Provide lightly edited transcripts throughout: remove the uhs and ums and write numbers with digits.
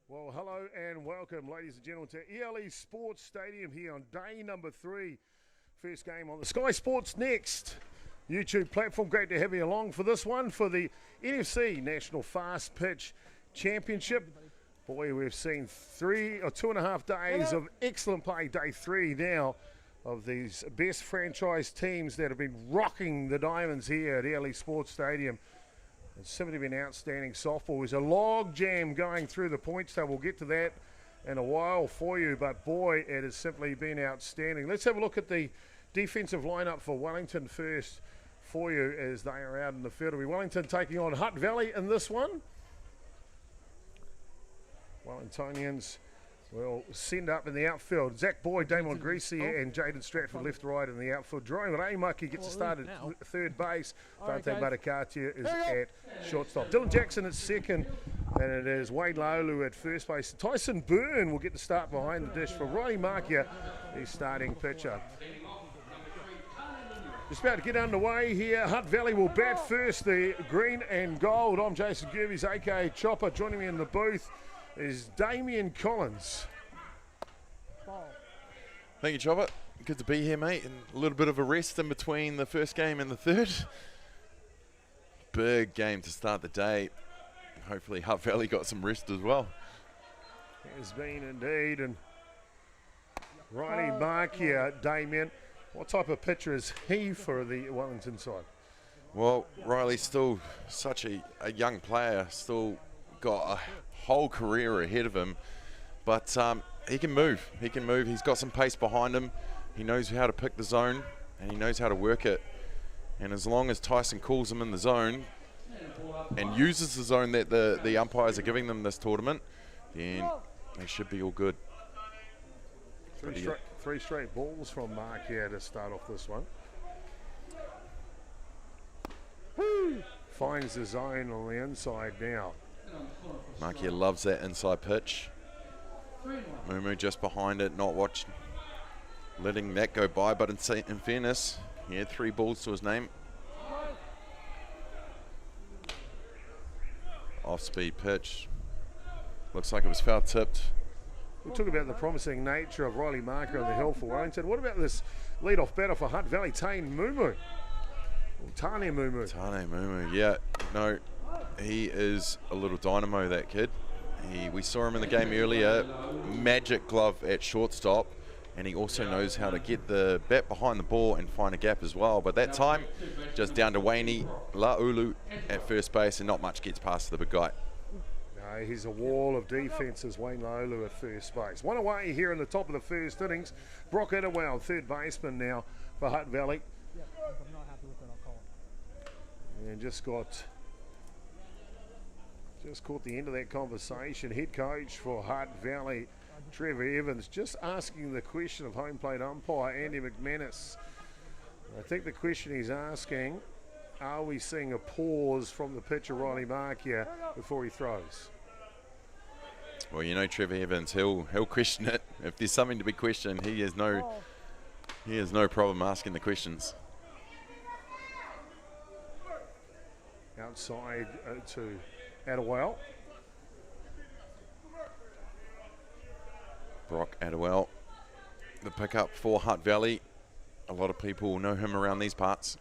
Well, hello and welcome, ladies and gentlemen, to ELE Sports Stadium here on day number 3. First game on the Sky Sports Next YouTube platform. Great to have you along for this one for the NFC National Fastpitch Championship. Boy, we've seen 2.5 days of excellent play. Day 3 now of these best franchise teams that have been rocking the diamonds here at ELE Sports Stadium. It's simply been outstanding softball. There's a log jam going through the points table. We'll get to that in a while for you, but boy, it has simply been outstanding. Let's have a look at the defensive lineup for Wellington first for you as they are out in the field. It'll be Wellington taking on Hutt Valley in this one. Wellingtonians will send up in the outfield. Zach Boyd, Damon Greasy, and Jaden Stratford left to right in the outfield. Jerome Reimaki gets a start at third base. Dante Badakatia is at shortstop. Dylan Jackson at second, and it is Wayne Laulu at first base. Tyson Byrne will get the start behind the dish for Ronnie Markia, his starting pitcher. Just about to get underway here. Hutt Valley will bat first, the green and gold. I'm Jason Gervies, aka Chopper. Joining me in the booth is Damien Collins. Thank you, Chopper. Good to be here, mate. And a little bit of a rest in between the first game and the third. Big game to start the day. Hopefully Hutt Valley got some rest as well. Has been indeed. And Ronnie Markia, Damien, what type of pitcher is he for the Wellington side? Well, Riley's still such a young player, still got a whole career ahead of him, but he can move. He can move. He's got some pace behind him. He knows how to pick the zone, and he knows how to work it. And as long as Tyson calls him in the zone and uses the zone that the umpires are giving them this tournament, then they should be all good. Three straight balls from Mark here to start off this one. Finds the zone on the inside now. Markia loves that inside pitch. Mumu just behind it, not letting that go by, but in fairness, he had 3 balls to his name. Off-speed pitch. Looks like it was foul tipped. We talk about the promising nature of Riley Marker on the hill for Wellington. What about this lead-off batter for Hutt Valley, Tane Mumu? Tane Mumu. Tane Mumu, yeah. No, he is a little dynamo, that kid. We saw him in the game earlier, magic glove at shortstop, and he also knows how to get the bat behind the ball and find a gap as well. But that time, just down to Wayne Laulu at first base, and not much gets past the big guy. No, he's a wall of defences, Wayne Laulu at first base. One away here in the top of the first innings. Brock Edderwell, third baseman now for Hutt Valley. Yeah, if I'm not happy with it, I'll call it. And just caught the end of that conversation. Head coach for Hutt Valley, Trevor Evans, just asking the question of home plate umpire Andy McManus. I think the question he's asking, are we seeing a pause from the pitcher Ronnie Markia before he throws? Well, you know Trevor Evans, he'll question it. If there's something to be questioned, he has no problem asking the questions. Outside to Adderwell. Brock Adderwell, the pickup for Hutt Valley. A lot of people know him around these parts.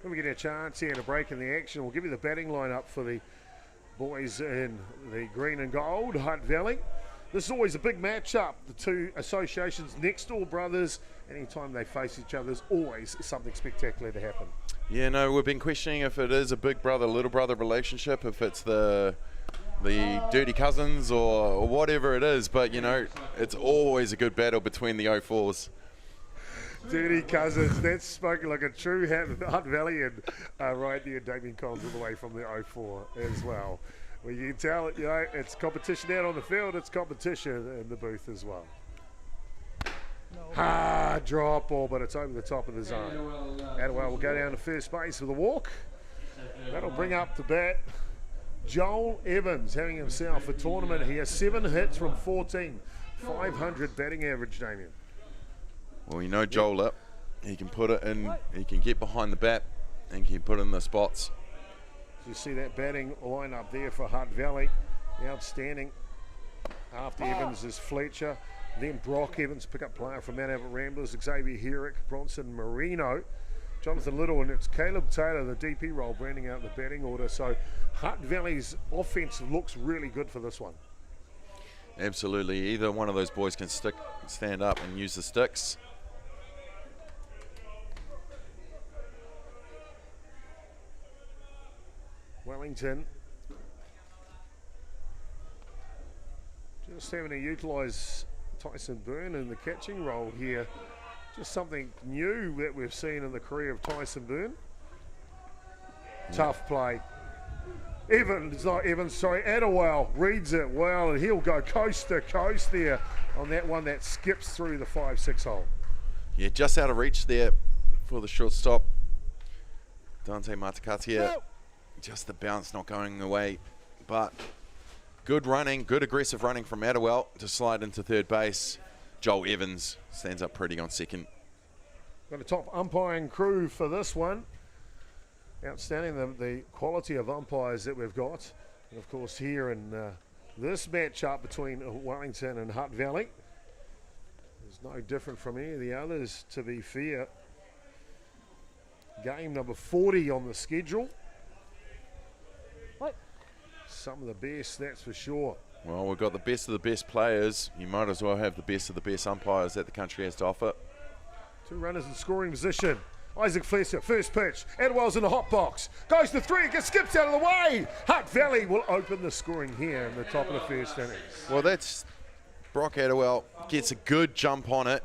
When we get a chance here to break in the action, we'll give you the batting lineup for the boys in the green and gold, Hutt Valley. This is always a big matchup. The two associations, next door brothers. Anytime they face each other, there's always something spectacular to happen. Yeah, no, we've been questioning if it is a big brother, little brother relationship, if it's the dirty cousins or whatever it is, but you know, it's always a good battle between the 04s. Dirty cousins, that's spoken like a true Hutt Valley, and right there, Damien Collins all the way from the 04 as well. Well, you can tell, you know, it's competition out on the field, it's competition in the booth as well. Hard drop ball, but it's over the top of the zone. Adderwell will go down to first base with a walk. That'll bring up the bat Joel Evans, having himself a tournament. He has 7 hits from 14, 500 batting average, Damien. Well, you know Joel up. He can put it in, he can get behind the bat and can put it in the spots. You see that batting line up there for Hutt Valley. Outstanding. After Evans is Fletcher. Then Brock Evans, pick-up player from Mount Albert Ramblers. Xavier Herrick, Bronson Marino, Jonathan Little, and it's Caleb Taylor, the DP role, branding out the batting order. So Hutt Valley's offense looks really good for this one. Absolutely. Either one of those boys can stand up and use the sticks. Wellington just having to utilise Tyson Byrne in the catching role here. Just something new that we've seen in the career of Tyson Byrne. Tough play. Adderwell reads it well, and he'll go coast to coast there on that one that skips through the 5-6 hole. Yeah, just out of reach there for the shortstop. Dante Matakatia. Just the bounce not going away, but good running, good aggressive running from Adderwell to slide into third base. Joel Evans stands up pretty on second. Got a top umpiring crew for this one. Outstanding, the quality of umpires that we've got. And of course here in this matchup between Wellington and Hutt Valley is no different from any of the others, to be fair. Game number 40 on the schedule. Some of the best, that's for sure. Well, we've got the best of the best players. You might as well have the best of the best umpires that the country has to offer. Two runners in scoring position. Isaac Fletcher, first pitch. Adwell's in the hot box. Goes to three, gets skips out of the way. Hutt Valley will open the scoring here in the top of the first innings. Well, that's Brock Adderwell gets a good jump on it.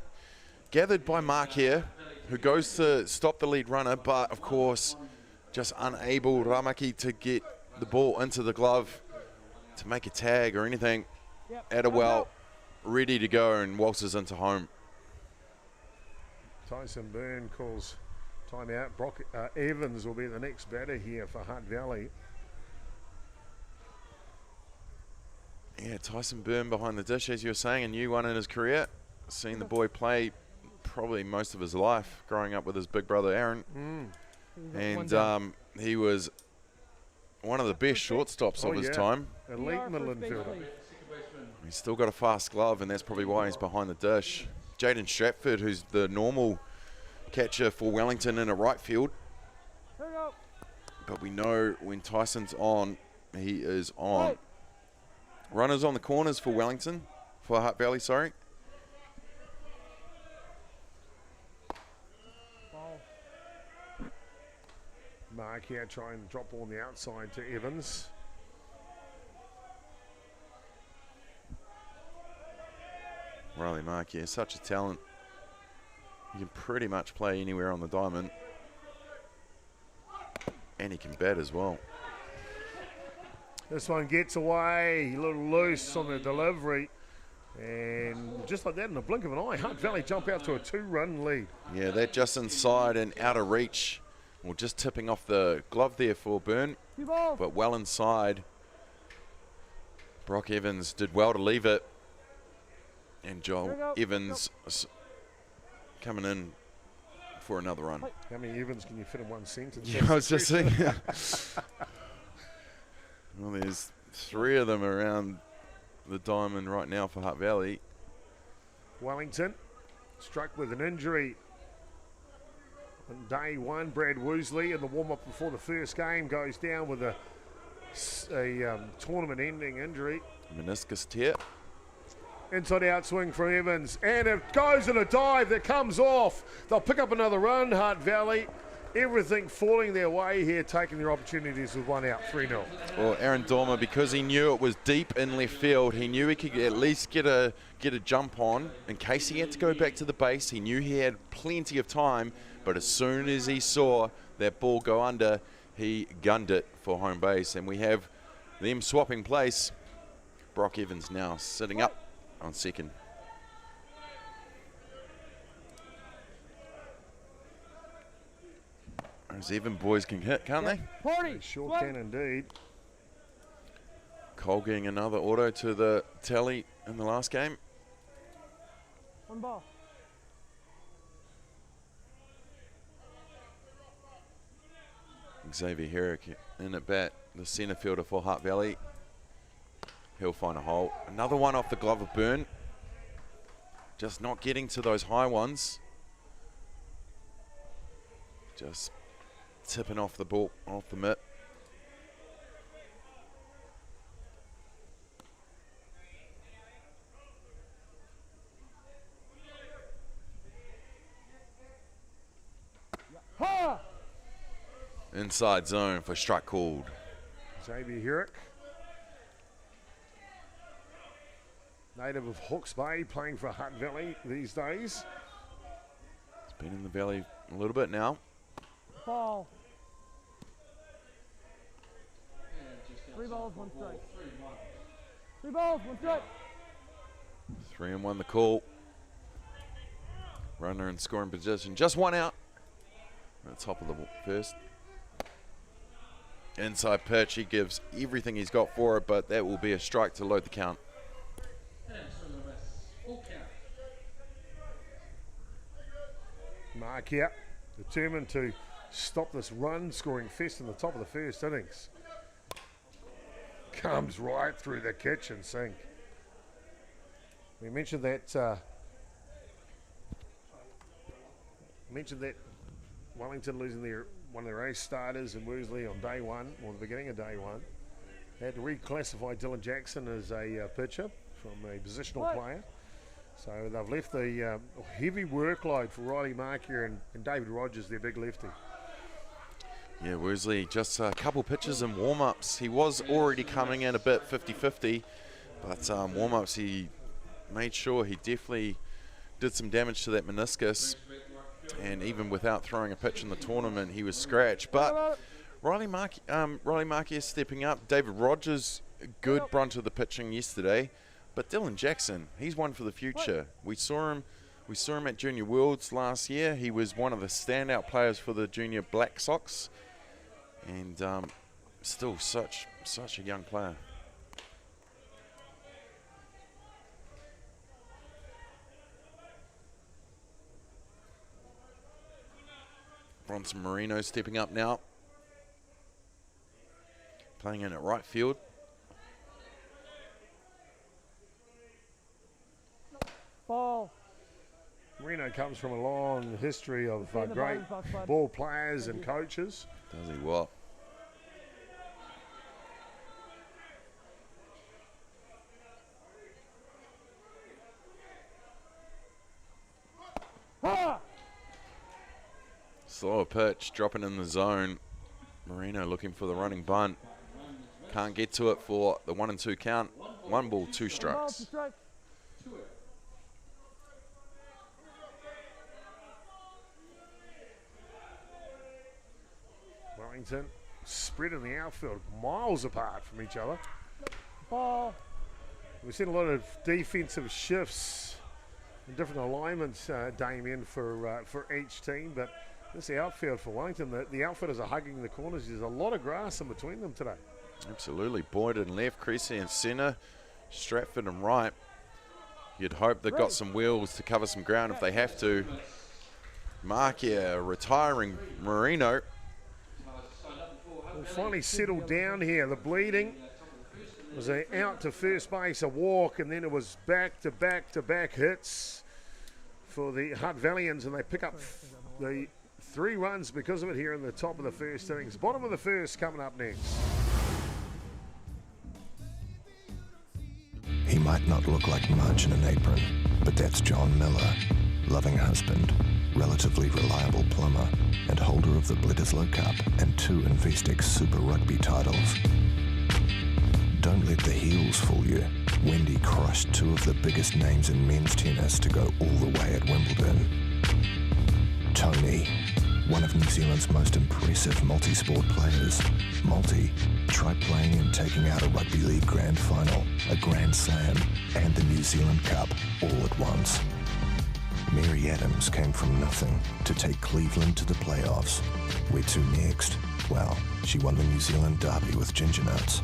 Gathered by Mark here, who goes to stop the lead runner, but of course, just unable, Ramaki, to get the ball into the glove to make a tag or anything. Adderwell ready to go and waltzes into home. Tyson Byrne calls timeout. Brock Evans will be the next batter here for Hutt Valley. Yeah, Tyson Byrne behind the dish, as you were saying, a new one in his career. Seen the boy play probably most of his life, growing up with his big brother Aaron. And he was one of the best shortstops of his time. Elite middle infielder. He's still got a fast glove, and that's probably why he's behind the dish. Jaden Stratford, who's the normal catcher for Wellington in a right field. But we know when Tyson's on, he is on. Runners on the corners for Wellington, for Hutt Valley, sorry. Mark here trying to drop on the outside to Evans. Riley Mark, yeah, such a talent. He can pretty much play anywhere on the diamond. And he can bat as well. This one gets away, a little loose on the delivery. And just like that, in the blink of an eye, Hutt Valley jump out to a 2-run lead. Yeah, that just inside and out of reach. Well, just tipping off the glove there for Byrne, but well inside. Brock Evans did well to leave it. And Joel Evans coming in for another run. How many Evans can you fit in one sentence? Yeah, I was just saying. Well, there's 3 of them around the diamond right now for Hutt Valley. Wellington struck with an injury on day 1. Brad Woosley in the warm-up before the first game goes down with a tournament-ending injury. Meniscus tear. Inside out swing from Evans, and it goes in a dive that comes off. They'll pick up another run, Hutt Valley. Everything falling their way here, taking their opportunities with 1 out, 3-0. Well, Aaron Dormer, because he knew it was deep in left field, he knew he could at least get a jump on in case he had to go back to the base. He knew he had plenty of time, but as soon as he saw that ball go under, he gunned it for home base. And we have them swapping place. Brock Evans now sitting up on second. Those even boys can hit, can't they? They sure can indeed. Cole getting another auto to the tally in the last game. 1 ball. Xavier Herrick in at bat, the centre fielder for Hutt Valley. He'll find a hole. Another one off the glove of Byrne. Just not getting to those high ones. Just tipping off the ball, off the mitt. Inside zone for strike called. Xavier Herrick, native of Hawke's Bay, playing for Hutt Valley these days. He's been in the Valley a little bit now. Ball. 3 balls, 1 strike. 3 balls, 1 strike. 3-1 the call. Runner in scoring position. Just 1 out. At the top of the first. Inside pitch. He gives everything he's got for it, but that will be a strike to load the count. Mark here, determined to stop this run-scoring fest in the top of the first innings. Comes right through the kitchen sink. We mentioned that. Wellington losing one of their ace starters in Worsley on day 1, or the beginning of day 1. They had to reclassify Dylan Jackson as a pitcher from a positional player. So they've left the heavy workload for Riley Markia and David Rogers, their big lefty. Yeah, Worsley, just a couple pitches in warm-ups. He was already coming in a bit 50-50, but warm-ups he made sure he definitely did some damage to that meniscus. And even without throwing a pitch in the tournament, he was scratched. But Riley Markia is stepping up. David Rogers, good brunt of the pitching yesterday. But Dylan Jackson, he's one for the future. We saw him at Junior Worlds last year. He was one of the standout players for the Junior Black Sox. And still such a young player. Bronson Marino stepping up now. Playing in at right field. Ball. Marino comes from a long history of great ball players and coaches. Does he what? Slower pitch, dropping in the zone. Marino looking for the running bunt. Can't get to it for the 1 and 2 count. 1 ball, 2 strikes. Wellington spread in the outfield, miles apart from each other. Ball. We've seen a lot of defensive shifts and different alignments, Damien, for each team, but this outfield for Wellington, the outfielders are hugging the corners. There's a lot of grass in between them today. Absolutely. Boyd in left, Creasy in centre, Stratford in right. You'd hope they've got some wheels to cover some ground if they have to. Markia retiring Marino. We'll finally settled down here. The bleeding was out to first base, a walk, and then it was back-to-back hits for the Hutt Valians, and they pick up the 3 runs because of it here in the top of the first innings. Bottom of the first coming up next. He might not look like much in an apron, but that's John Miller, loving husband, relatively reliable plumber, and holder of the Bledisloe Cup and 2 Investex Super Rugby titles. Don't let the heels fool you. Wendy crushed 2 of the biggest names in men's tennis to go all the way at Wimbledon. Tony, one of New Zealand's most impressive multi-sport players. Try playing and taking out a rugby league grand final, a grand slam, and the New Zealand Cup all at once. Mary Adams came from nothing to take Cleveland to the playoffs. Where to next? Well, she won the New Zealand Derby with Ginger Nuts.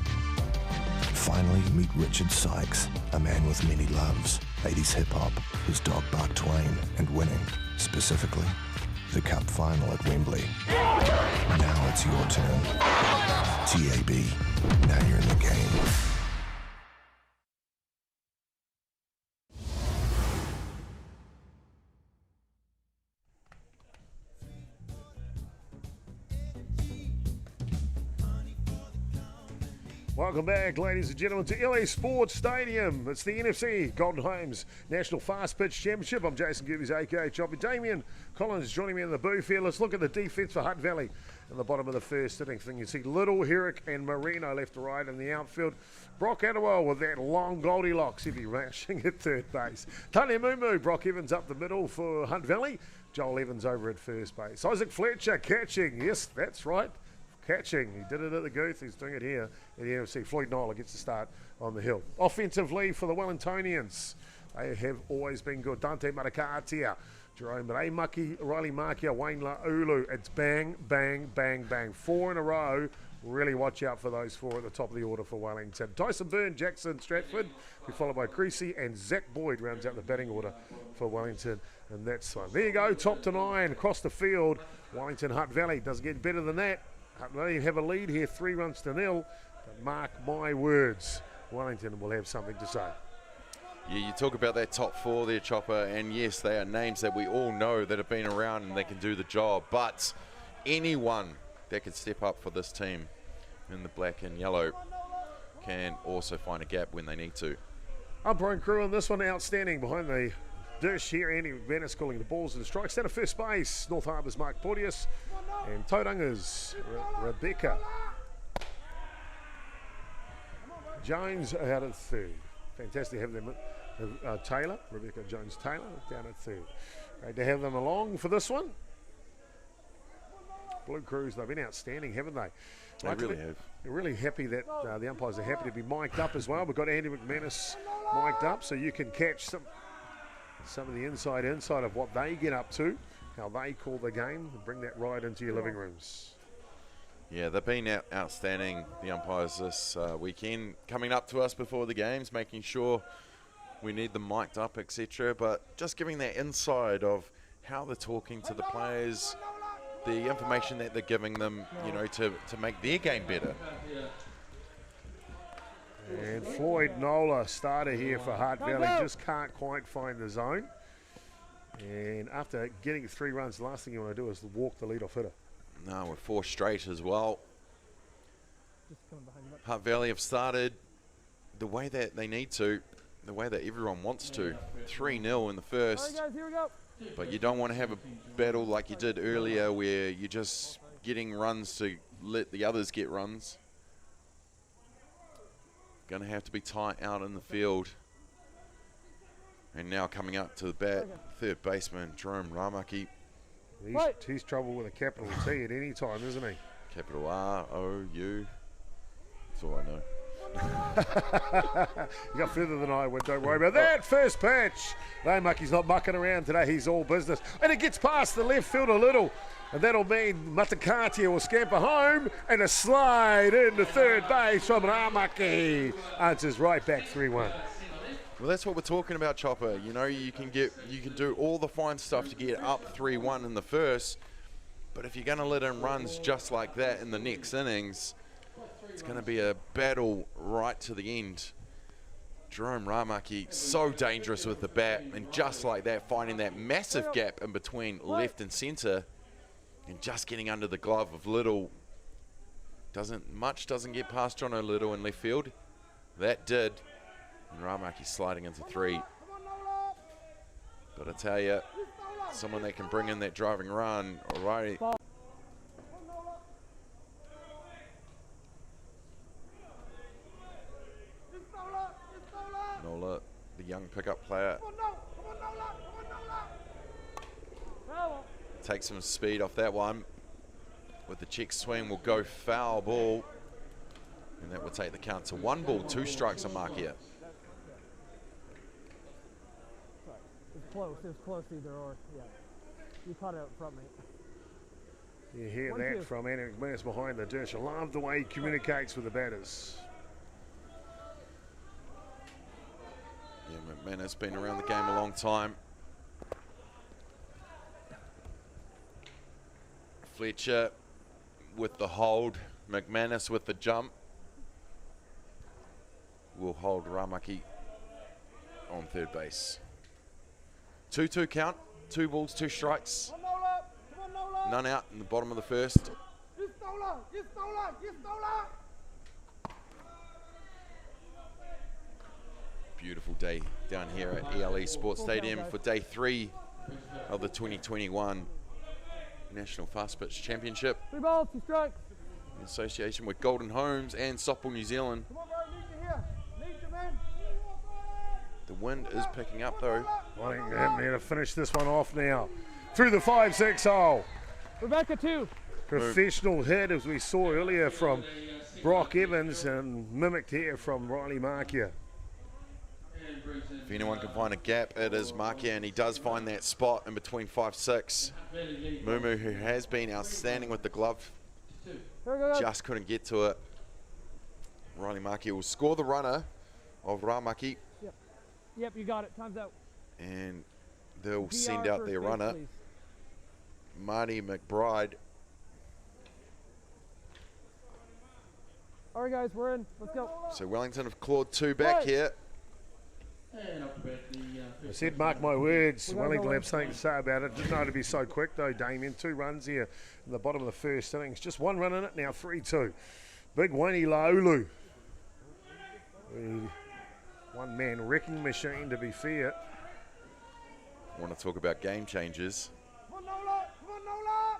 Finally, meet Richard Sykes, a man with many loves, 80s hip-hop, whose dog barked Twain, and winning, specifically, the Cup final at Wembley. Now it's your turn. TAB, now you're in the game. Welcome back, ladies and gentlemen, to LA Sports Stadium. It's the NFC Golden Homes National Fastpitch Championship. I'm Jason Gibbies, aka Choppy. Damien Collins joining me in the booth here. Let's look at the defense for Hutt Valley in the bottom of the first inning. You see Little, Herrick, and Marino left to right in the outfield. Brock Adderwell with that long Goldilocks. He'll be rushing at third base. Tanya Mumu, Brock Evans up the middle for Hutt Valley. Joel Evans over at first base. Isaac Fletcher catching. Yes, that's right. Catching. He did it at the Gooth. He's doing it here at the NFC. Floyd Nola gets the start on the hill. Offensively for the Wellingtonians, they have always been good. Dante Matakatia, Jerome Reimaki, Riley Markia, Wayne Laulu. It's bang, bang, bang, bang. 4 in a row. Really watch out for those 4 at the top of the order for Wellington. Tyson Byrne, Jackson Stratford, be followed by Creasy, and Zach Boyd rounds out the batting order for Wellington. And that's one. There you go, top to 9 across the field. Wellington, Hutt Valley doesn't get better than that. They have a lead here, 3-0. But mark my words, Wellington will have something to say. Yeah, you talk about that top 4 there, Chopper, and yes, they are names that we all know that have been around and they can do the job, but anyone that can step up for this team in the black and yellow can also find a gap when they need to. Umpiring crew on this one, outstanding behind the dish here. Andy McManus calling the balls and the strikes. Down at first base, North Harbour's Mark Porteous, and Taurunga's Rebecca Jones out at third. Fantastic to have them. Taylor, Rebecca Jones-Taylor down at third. Great to have them along for this one. Blue Crews, they've been outstanding, haven't they? They really have. They're really happy that the umpires are happy to be mic'd up as well. We've got Andy McManus mic'd up, so you can catch some of the inside of what they get up to, how they call the game, and bring that right into your living rooms. Yeah, they've been outstanding, the umpires, this weekend, coming up to us before the games, making sure we need them mic'd up, etc. But just giving that inside of how they're talking to the players, the information that they're giving them, you know, to make their game better. And Floyd Nola, starter here for Hutt Valley, just can't quite find the zone. And after getting 3 runs, the last thing you want to do is walk the leadoff hitter. No, we're 4 straight as well. Hutt Valley have started the way that they need to, the way that everyone wants to. 3-0 in the first. All right, guys, here we go. But you don't want to have a battle like you did earlier where you're just getting runs to let the others get runs. Going to have to be tight out in the field. And now coming up to the bat, third baseman Jerome Ramaki. He's trouble with a capital T at any time, isn't he? Capital R-O-U. That's all I know. You got further than I would, don't worry about that. First pitch. Raimaki's not mucking around today, he's all business. And it gets past the left field a little. And that'll mean Matakatia will scamper home and a slide into third base from Ramaki. Answers right back 3-1. Well, that's what we're talking about, Chopper. You know, you can do all the fine stuff to get up 3-1 in the first, but if you're going to let in runs just like that in the next innings, it's going to be a battle right to the end. Jerome Ramaki, so dangerous with the bat, and just like that, finding that massive gap in between left and centre, and just getting under the glove of Little. Doesn't get past John O'Little in left field. That did. And Ramaki sliding into 3. But I tell you, someone that can bring in that driving run, alright. Nola, the young pickup player, takes some speed off that one. With the check swing, will go foul ball. And that will take the count to 1 ball, 2 strikes on Markia. It was close either or, yeah. You caught it up front, mate. You hear that from Andy McManus behind the dish. I love the way he communicates with the batters. Yeah, McManus been around the game a long time. Fletcher with the hold, McManus with the jump. Will hold Ramaki on third base. 2-2 count, 2 balls, 2 strikes. None out in the bottom of the first. Beautiful day down here at ELE Sports Stadium for day 3 of the 2021 National Fastpitch Championship 3 balls, 2 strikes. in association with Golden Homes and Softball New Zealand. Come on, bro, need you here. Need you, man. The wind is picking up though. Wellington there to finish this one off now. Through the 5-6 hole. Rebecca, 2. Professional hit, as we saw earlier, from Brock Evans, and mimicked here from Riley Markia. If anyone can find a gap, it is Markia, and he does find that spot in between 5-6. Mumu, who has been outstanding with the glove, just couldn't get to it. Riley Markia will score the runner of Ramaki, Yep, you got it. Time's out. and they'll send PR out first their base, runner, please. Marty McBride. All right, guys, we're in. Let's go. So Wellington have clawed 2 back here. I said, mark my words, Wellington will have something to say about it. Didn't know it'd be so quick though, Damien. 2 runs here in the bottom of the first innings. Just 1 run in it now, 3-2. Big Wayne Laulu. One-man wrecking machine, to be fair. I want to talk about game changers. Come on, Nola. Come on, Nola.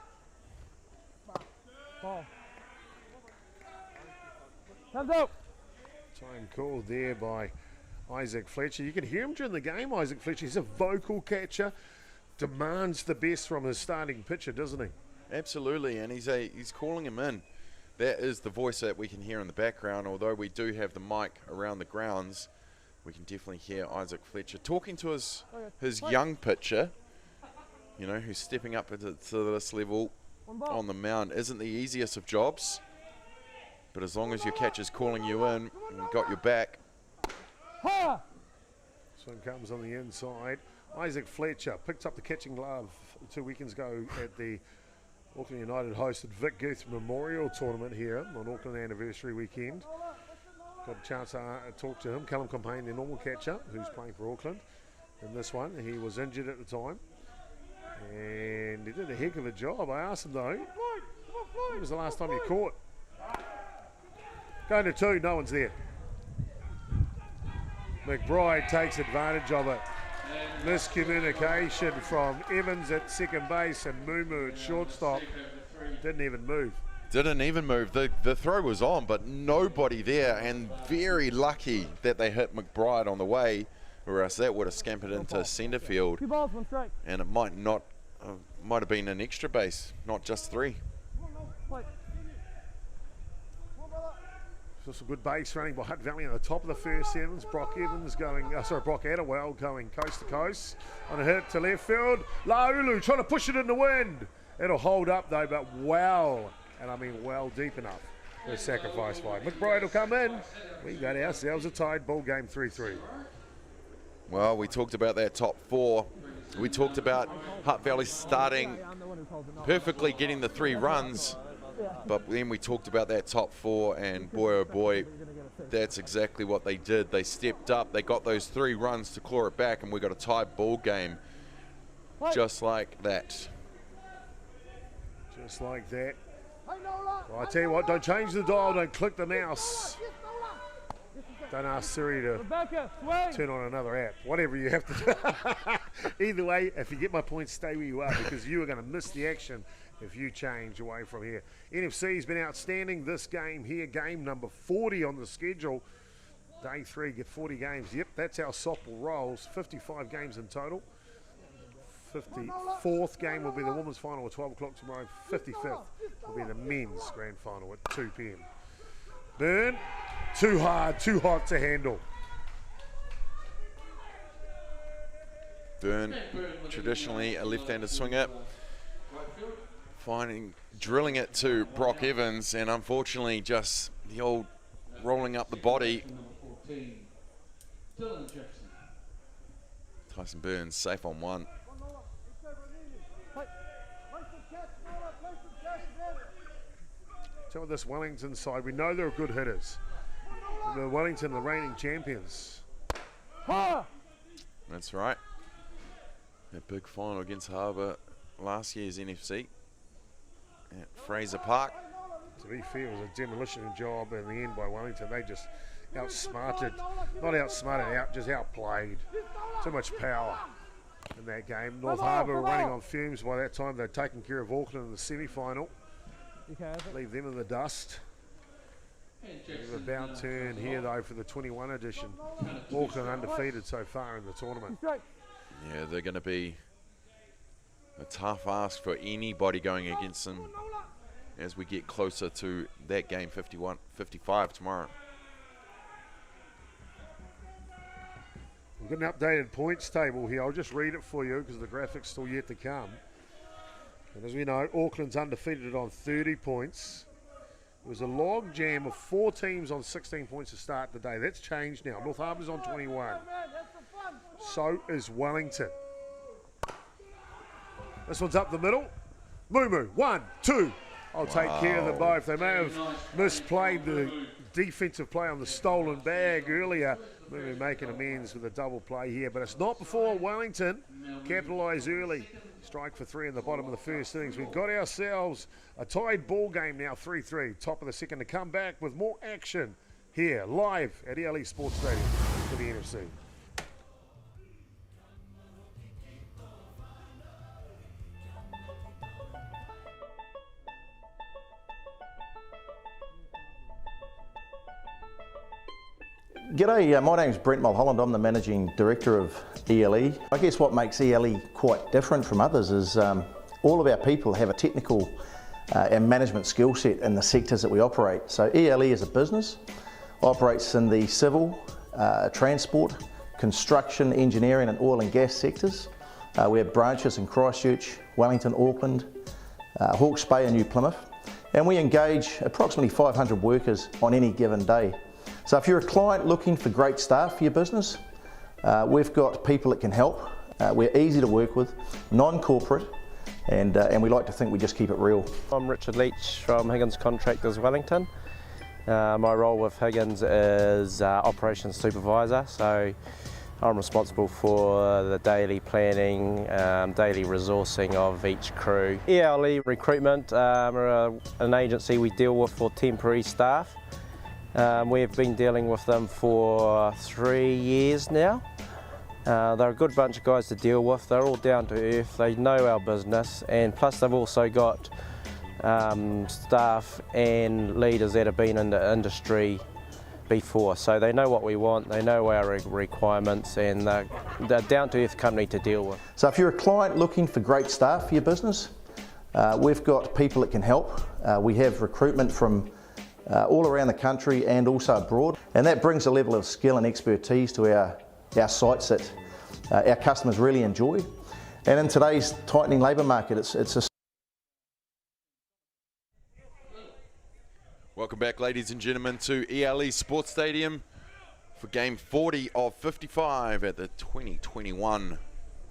Ball. Time's out. Time called there by Isaac Fletcher. You can hear him during the game, Isaac Fletcher. He's a vocal catcher. Demands the best from his starting pitcher, doesn't he? Absolutely, and he's calling him in. That is the voice that we can hear in the background. Although we do have the mic around the grounds, we can definitely hear Isaac Fletcher talking to his young pitcher, you know, who's stepping up to this level on the mound. Isn't the easiest of jobs, but as long as your catcher's calling you in and got your back. Ha! Swing comes on the inside. Isaac Fletcher picked up the catching glove 2 weekends ago at the Auckland United hosted Vic Guth Memorial Tournament here on Auckland Anniversary Weekend. Got a chance to talk to him. Callum Campaign, the normal catcher, who's playing for Auckland in this one. He was injured at the time, and he did a heck of a job. I asked him though, when was the last time you caught? Going to 2, no one's there. McBride takes advantage of it. Miscommunication from Evans at second base and Mumu at shortstop. Didn't even move. Didn't even move. The throw was on, but nobody there, and very lucky that they hit McBride on the way, or else that would have scampered into centre field. 2 balls, 1 strike. And it might have been an extra base, not just 3. Play. Just a good base running by Hutt Valley on the top of the first innings. Brock Attawell going coast to coast on a hit to left field. Laulu trying to push it in the wind. It'll hold up though, but well, and I mean well deep enough for a sacrifice fly. McBride will come in. We got ourselves a tied ball game 3-3. Well, we talked about that top 4. We talked about Hutt Valley starting perfectly, getting the 3 runs. But then we talked about that top 4, and boy oh boy, that's exactly what they did. They stepped up, they got those 3 runs to claw it back, and we got a tied ball game just like that. Just like that. Well, I tell you what, don't change the dial, don't click the mouse. Don't ask Siri to Rebecca, swing. turn on another app. Whatever you have to do. Either way, if you get my point, stay where you are, because you are going to miss the action if you change away from here. NFC's been outstanding this game here, game number 40 on the schedule. Day 3, get 40 games. Yep, that's how softball rolls. 55 games in total. 54th game will be the women's final at 12 o'clock tomorrow. 55th will be the men's grand final at 2 p.m. Burn, too hard, too hot to handle. Byrne, traditionally a left-handed swinger, drilling it to Brock Evans, and unfortunately just the old rolling up the body. Tyson Burns safe on 1. Tell me this Wellington side, we know they're good hitters. The Wellington, the reigning champions. That's right. That big final against Harbour last year's NFC at Fraser Park. To be fair, it was a demolition job in the end by Wellington. They just outsmarted, not outsmarted, just outplayed. Too much power in that game. North Harbour were running on fumes by that time. They'd taken care of Auckland in the semi-final. Leave them in the dust. An about turn here though for the 21 edition. Auckland undefeated so far in the tournament. Yeah, they're going to be a tough ask for anybody going against them as we get closer to that game 55 tomorrow. We've got an updated points table here. I'll just read it for you because the graphic's still yet to come. And as we know, Auckland's undefeated on 30 points. It was a log jam of 4 teams on 16 points to start the day. That's changed now. North Harbour's on 21. So is Wellington. This one's up the middle. Moo 1, 2. I'll take care of them both. They may have misplayed the defensive play on the stolen bag earlier. Moo making amends with a double play here, but it's not before Wellington capitalise early. Strike for 3 in the bottom of the first innings. We've got ourselves a tied ball game now, 3-3. Top of the second to come back with more action here, live at ELE Sports Stadium for the NFC. G'day, my name's Brent Mulholland. I'm the Managing Director of ELE. I guess what makes ELE quite different from others is all of our people have a technical and management skill set in the sectors that we operate. So ELE as a business operates in the civil, transport, construction, engineering and oil and gas sectors. We have branches in Christchurch, Wellington, Auckland, Hawke's Bay and New Plymouth, and we engage approximately 500 workers on any given day. So if you're a client looking for great staff for your business, we've got people that can help. We're easy to work with, non-corporate, and we like to think we just keep it real. I'm Richard Leach from Higgins Contractors Wellington. My role with Higgins is operations supervisor, so I'm responsible for the daily planning, daily resourcing of each crew. ELE Recruitment, we're an agency we deal with for temporary staff. We've been dealing with them for 3 years now. They're a good bunch of guys to deal with. They're all down to earth. They know our business, and plus they've also got staff and leaders that have been in the industry before, so they know what we want, they know our requirements, and they're down to earth company to deal with. So if you're a client looking for great staff for your business, we've got people that can help. We have recruitment from all around the country and also abroad, and that brings a level of skill and expertise to our sites that our customers really enjoy. And in today's tightening labour market, it's a... Welcome back, ladies and gentlemen, to ELE Sports Stadium for game 40 of 55 at the 2021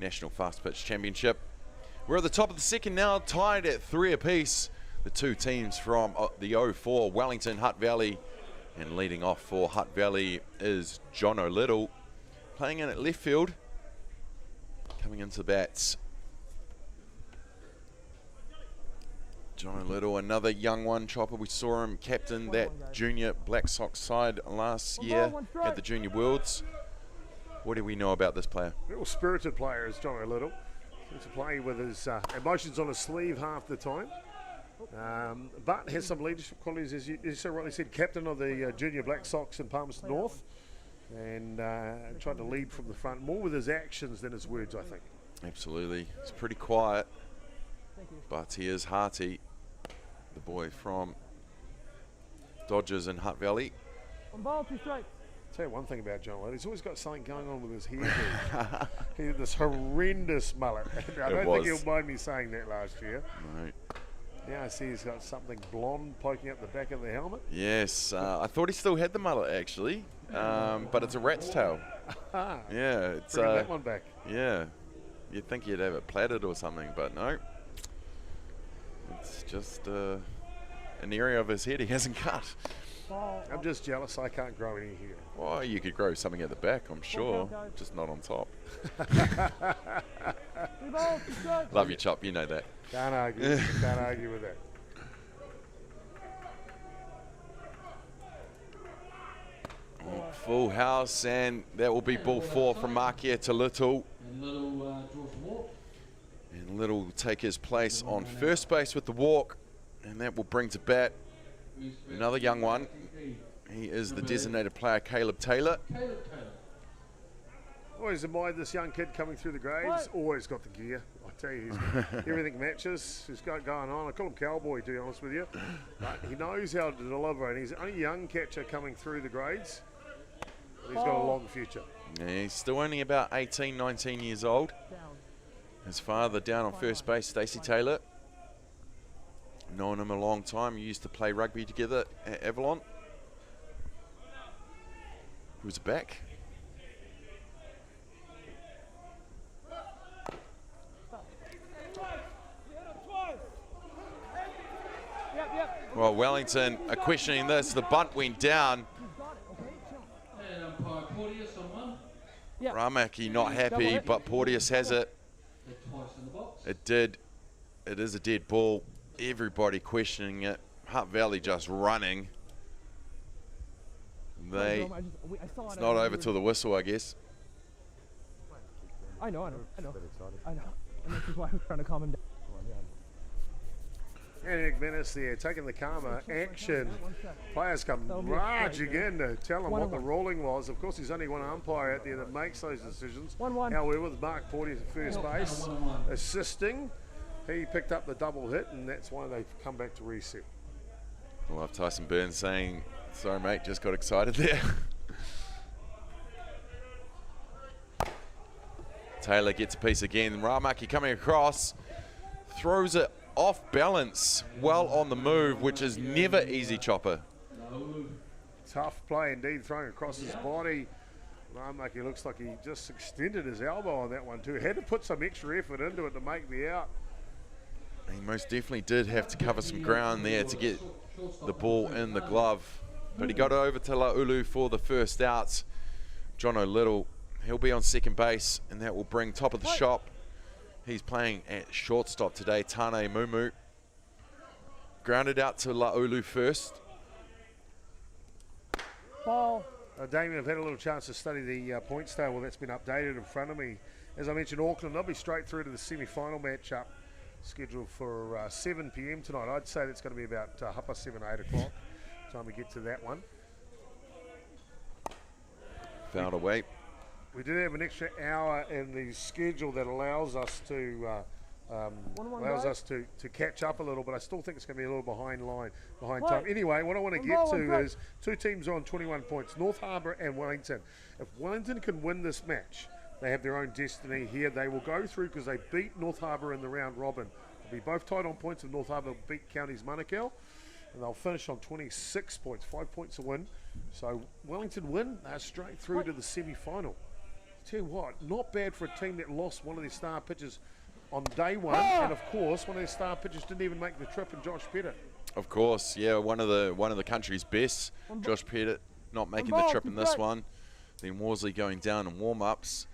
National Fastpitch Championship. We're at the top of the second now, tied at 3 apiece. The two teams from the 04, Wellington, Hutt Valley, and leading off for Hutt Valley is John O'Little, playing in at left field, coming into the bats. John O'Little, another young one, Chopper. We saw him captain that junior Black Sox side last year at the Junior Worlds. What do we know about this player? Real spirited player is John O'Little. Seems to play with his emotions on his sleeve half the time. But has some leadership qualities, as you so rightly said, captain of the Junior Black Sox in Palmerston North, and tried to lead from the front, more with his actions than his words, I think. Absolutely. He's pretty quiet, but he is hearty, the boy from Dodgers in Hutt Valley. On ball, 2 strikes. I'll tell you one thing about John O'Little, he's always got something going on with his hair. He had this horrendous mullet. I don't think he'll mind me saying that last year. Right. Now I see he's got something blonde poking up the back of the helmet. Yes, I thought he still had the mullet actually, but it's a rat's tail. Yeah, it's bringing that one back. Yeah, you'd think he'd have it plaited or something, but no. It's just an area of his head he hasn't cut. I'm just jealous I can't grow any hair. Well, you could grow something at the back, I'm sure, just not on top. Love you, Chop, you know that. Can't argue. Can't argue with that. Full house, and that will be ball 4 from Markia to Little. And Little draws the walk. And Little will take his place on first base with the walk, and that will bring to bat another young one. He is the designated player, Caleb Taylor. Always admired this young kid coming through the grades. Always got the gear. I tell you, everything matches. He's got going on. I call him Cowboy, to be honest with you. But he knows how to deliver, and he's the only young catcher coming through the grades. But he's got a long future. Yeah, he's still only about 18, 19 years old. His father down on first base, Stacey Taylor. Known him a long time. He used to play rugby together at Avalon. Who's back? Well, Wellington are questioning this. The bunt went down. And umpire Porteous on one. Ramaki not happy, but Porteous has it. Twice in the box. It did. It is a dead ball. Everybody questioning it. Hutt Valley just running. It's not over till the whistle, I guess. I know. And this is why I'm trying to calm him down. And Nick Venice there taking the karma action. Players come large again to tell him what the ruling was. Of course, there's only one umpire out there that makes those decisions. However, with Mark Porteous at first base assisting, he picked up the double hit, and that's why they've come back to reset. I love Tyson Burns saying, sorry mate, just got excited there. Taylor gets a piece again. Ramaki coming across, throws it off balance, well on the move, which is never easy, Chopper. Tough play indeed, throwing across his body. Ramaki looks like he just extended his elbow on that one too. Had to put some extra effort into it to make the out. He most definitely did have to cover some ground there to get the ball in the glove. But he got over to Laulu for the first outs. John O'Little, he'll be on second base, and that will bring top of the shop. He's playing at shortstop today, Tane Mumu. Grounded out to Laulu first. Ball. Damien, I've had a little chance to study the points table that's been updated in front of me. As I mentioned, Auckland, they'll be straight through to the semi-final matchup scheduled for 7 p.m. tonight. I'd say that's going to be about 7, 8 o'clock time we get to that one. Fouled away. We did have an extra hour in the schedule that allows us to catch up a little, but I still think it's going to be a little behind time. Anyway, what I want to get to is two teams on 21 points, North Harbour and Wellington. If Wellington can win this match, they have their own destiny here. They will go through because they beat North Harbour in the round robin. They'll be both tied on points, and North Harbour beat Counties Manukau, and they'll finish on 26 points, 5 points a win. So Wellington win, they're straight through to the semi-final. Tell you what, not bad for a team that lost one of their star pitchers on day one, and of course, one of their star pitchers didn't even make the trip, and Josh Pettit. Of course, yeah, one of the country's best. Josh Pettit not making the trip in this one. Then Worsley going down in warm-ups.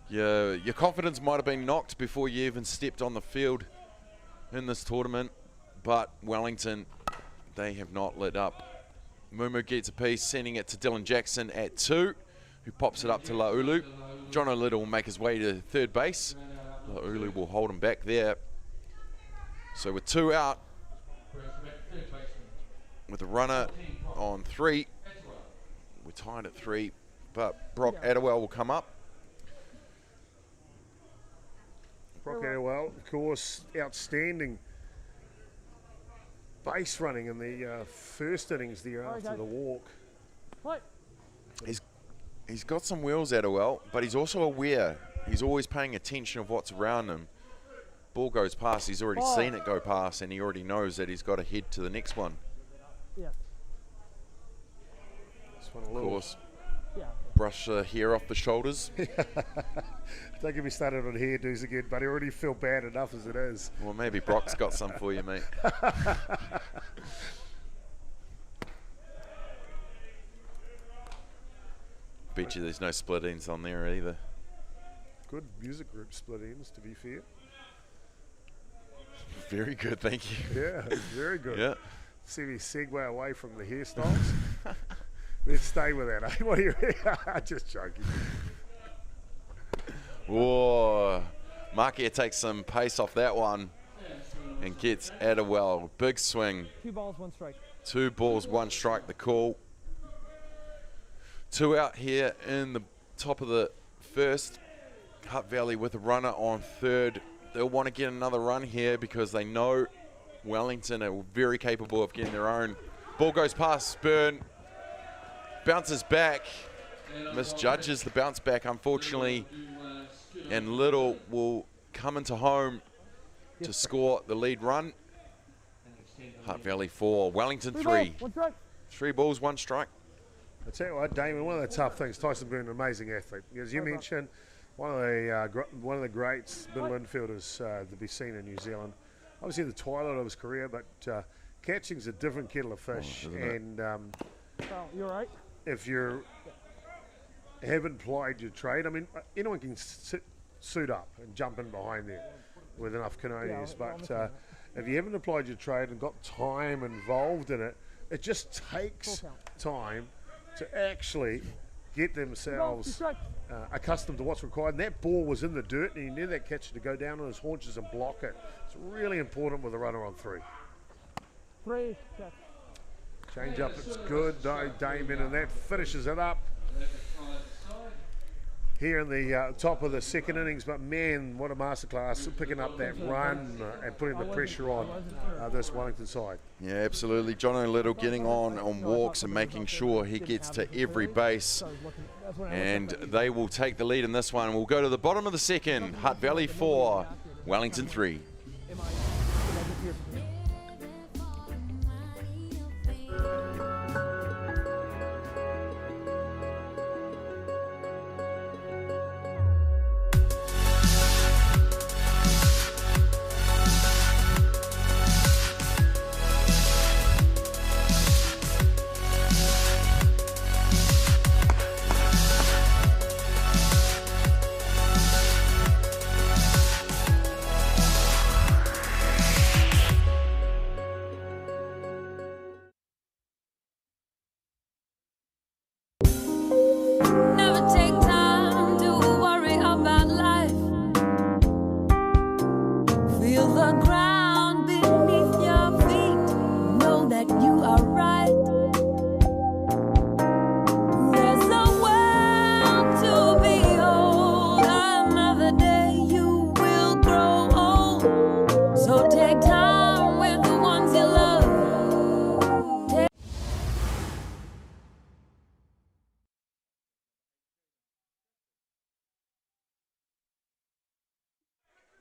Your confidence might have been knocked before you even stepped on the field in this tournament, but Wellington, they have not lit up. Mumu gets a piece, sending it to Dylan Jackson at 2. Who pops it up to Laulu. John O'Little will make his way to third base. Laulu will hold him back there. So with 2 out, with a runner on 3, we're tied at 3, but Brock Adderwell will come up. Brock Adderwell, of course, outstanding base running in the first innings there after the walk. He's got some wheels, Adderwell, but he's also aware. He's always paying attention of what's around him. Ball goes past, he's already seen it go past, and he already knows that he's got to head to the next one. Yeah. Of course, brush the hair off the shoulders. Don't get me started on hairdos again, but I already feel bad enough as it is. Well, maybe Brock's got some for you, mate. Bet you there's no split ends on there either. Good music group split ends, to be fair. Very good, thank you. Yeah, very good. Yeah. See me segue away from the hairstyles. Let's stay with that, eh? What are you? Just joking. Whoa. Makia takes some pace off that one and gets at a well. Big swing. 2 balls, 1 strike. 2 balls, 1 strike, the call. 2 out here in the top of the first. Hutt Valley with a runner on third. They'll want to get another run here because they know Wellington are very capable of getting their own. Ball goes past Spurn. Bounces back. Misjudges the bounce back, unfortunately. And Little will come into home to score the lead run. Hutt Valley 4, Wellington 3. 3 balls, 1 strike. I tell you what, Damon, one of the tough things, Tyson's been an amazing athlete. As you mentioned, one of the great middle infielders to be seen in New Zealand. Obviously the twilight of his career, but catching's a different kettle of fish. And You're right. if you haven't plied your trade, I mean, anyone can suit up and jump in behind there with enough canoes, but if you haven't applied your trade and got time involved in it, it just takes time to actually get themselves accustomed to what's required. And that ball was in the dirt, and he needed that catcher to go down on his haunches and block it. It's really important with a runner on 3. 3. Change up, it's good, Damon, and that finishes it up here in the top of the second innings. But man, what a masterclass picking up that run and putting the pressure on this Wellington side. Yeah, absolutely. John O'Little getting on walks and making sure he gets to every base. And they will take the lead in this one. We'll go to the bottom of the second. Hutt Valley 4, Wellington 3.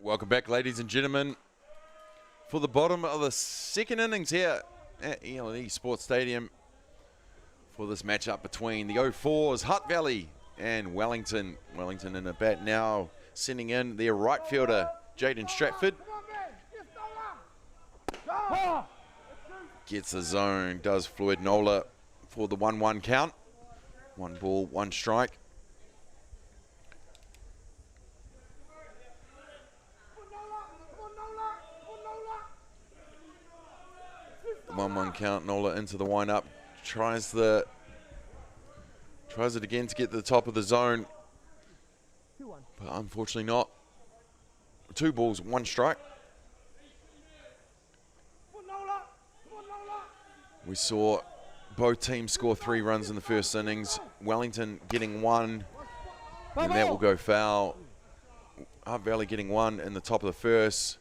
Welcome back, ladies and gentlemen, for the bottom of the second innings here at ELE Sports Stadium for this matchup between the 04s, Hutt Valley and Wellington. Wellington in a bat now, sending in their right fielder, Jaden Stratford. Gets the zone, does Floyd Nola for the 1-1 count. 1 ball, 1 strike. The 1-1 count, Nola into the wind-up. Tries it again to get to the top of the zone. But unfortunately not. 2 balls, 1 strike. We saw both teams score 3 runs in the first innings. Wellington getting 1, and that will go foul. Hutt Valley getting 1 in the top of the first.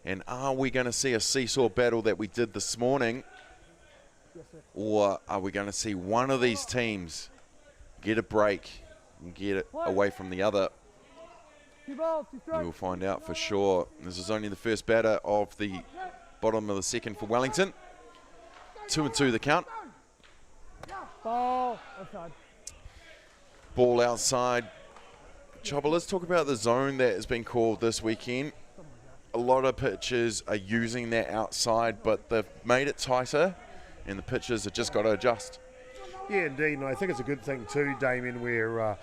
And are we going to see a seesaw battle that we did this morning? Or are we going to see one of these teams get a break and get it away from the other? We'll find out for sure. This is only the first batter of the bottom of the second for Wellington. 2-2 the count. Ball outside. Ball outside. Chopper, let's talk about the zone that has been called this weekend. A lot of pitchers are using that outside, but they've made it tighter, and the pitchers have just got to adjust. Yeah, indeed, and I think it's a good thing too, Damien, where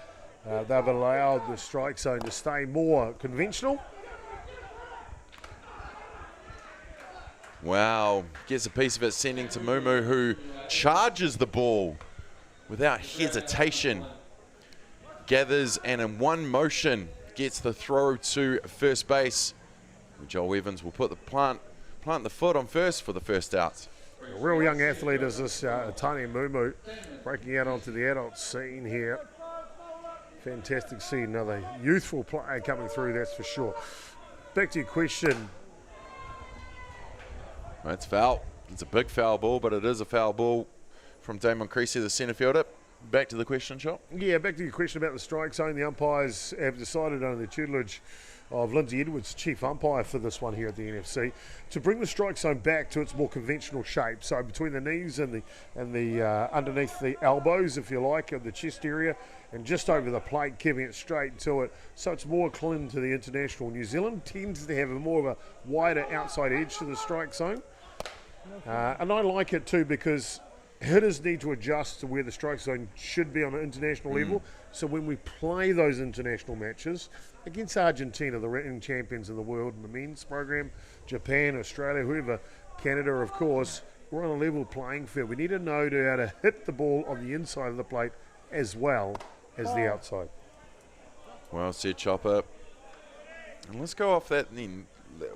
they've allowed the strike zone to stay more conventional. Wow, gets a piece of it, sending to Mumu, who charges the ball without hesitation, gathers and in one motion gets the throw to first base. Joel Evans will put the plant the foot on first for the first out. A real young athlete is this Tani Mumu, breaking out onto the adult scene here. Fantastic to see another youthful player coming through, that's for sure. Back to your question. That's foul. It's a big foul ball, but it is a foul ball from Damon Creasy, the centre fielder. Back to the question, Shop. Yeah, back to your question about the strike zone. The umpires have decided under the tutelage of Lindsay Edwards, chief umpire for this one here at the NFC, to bring the strike zone back to its more conventional shape. So between the knees and the underneath the elbows, if you like, of the chest area, and just over the plate, keeping it straight to it. So it's more akin to the international. New Zealand tends to have more of a wider outside edge to the strike zone. And I like it too because hitters need to adjust to where the strike zone should be on an international level. So when we play those international matches against Argentina, the reigning champions of the world in the men's program, Japan, Australia, whoever, Canada, of course, we're on a level playing field. We need to know how to hit the ball on the inside of the plate as well as the outside. Well said, Chopper. And let's go off that then.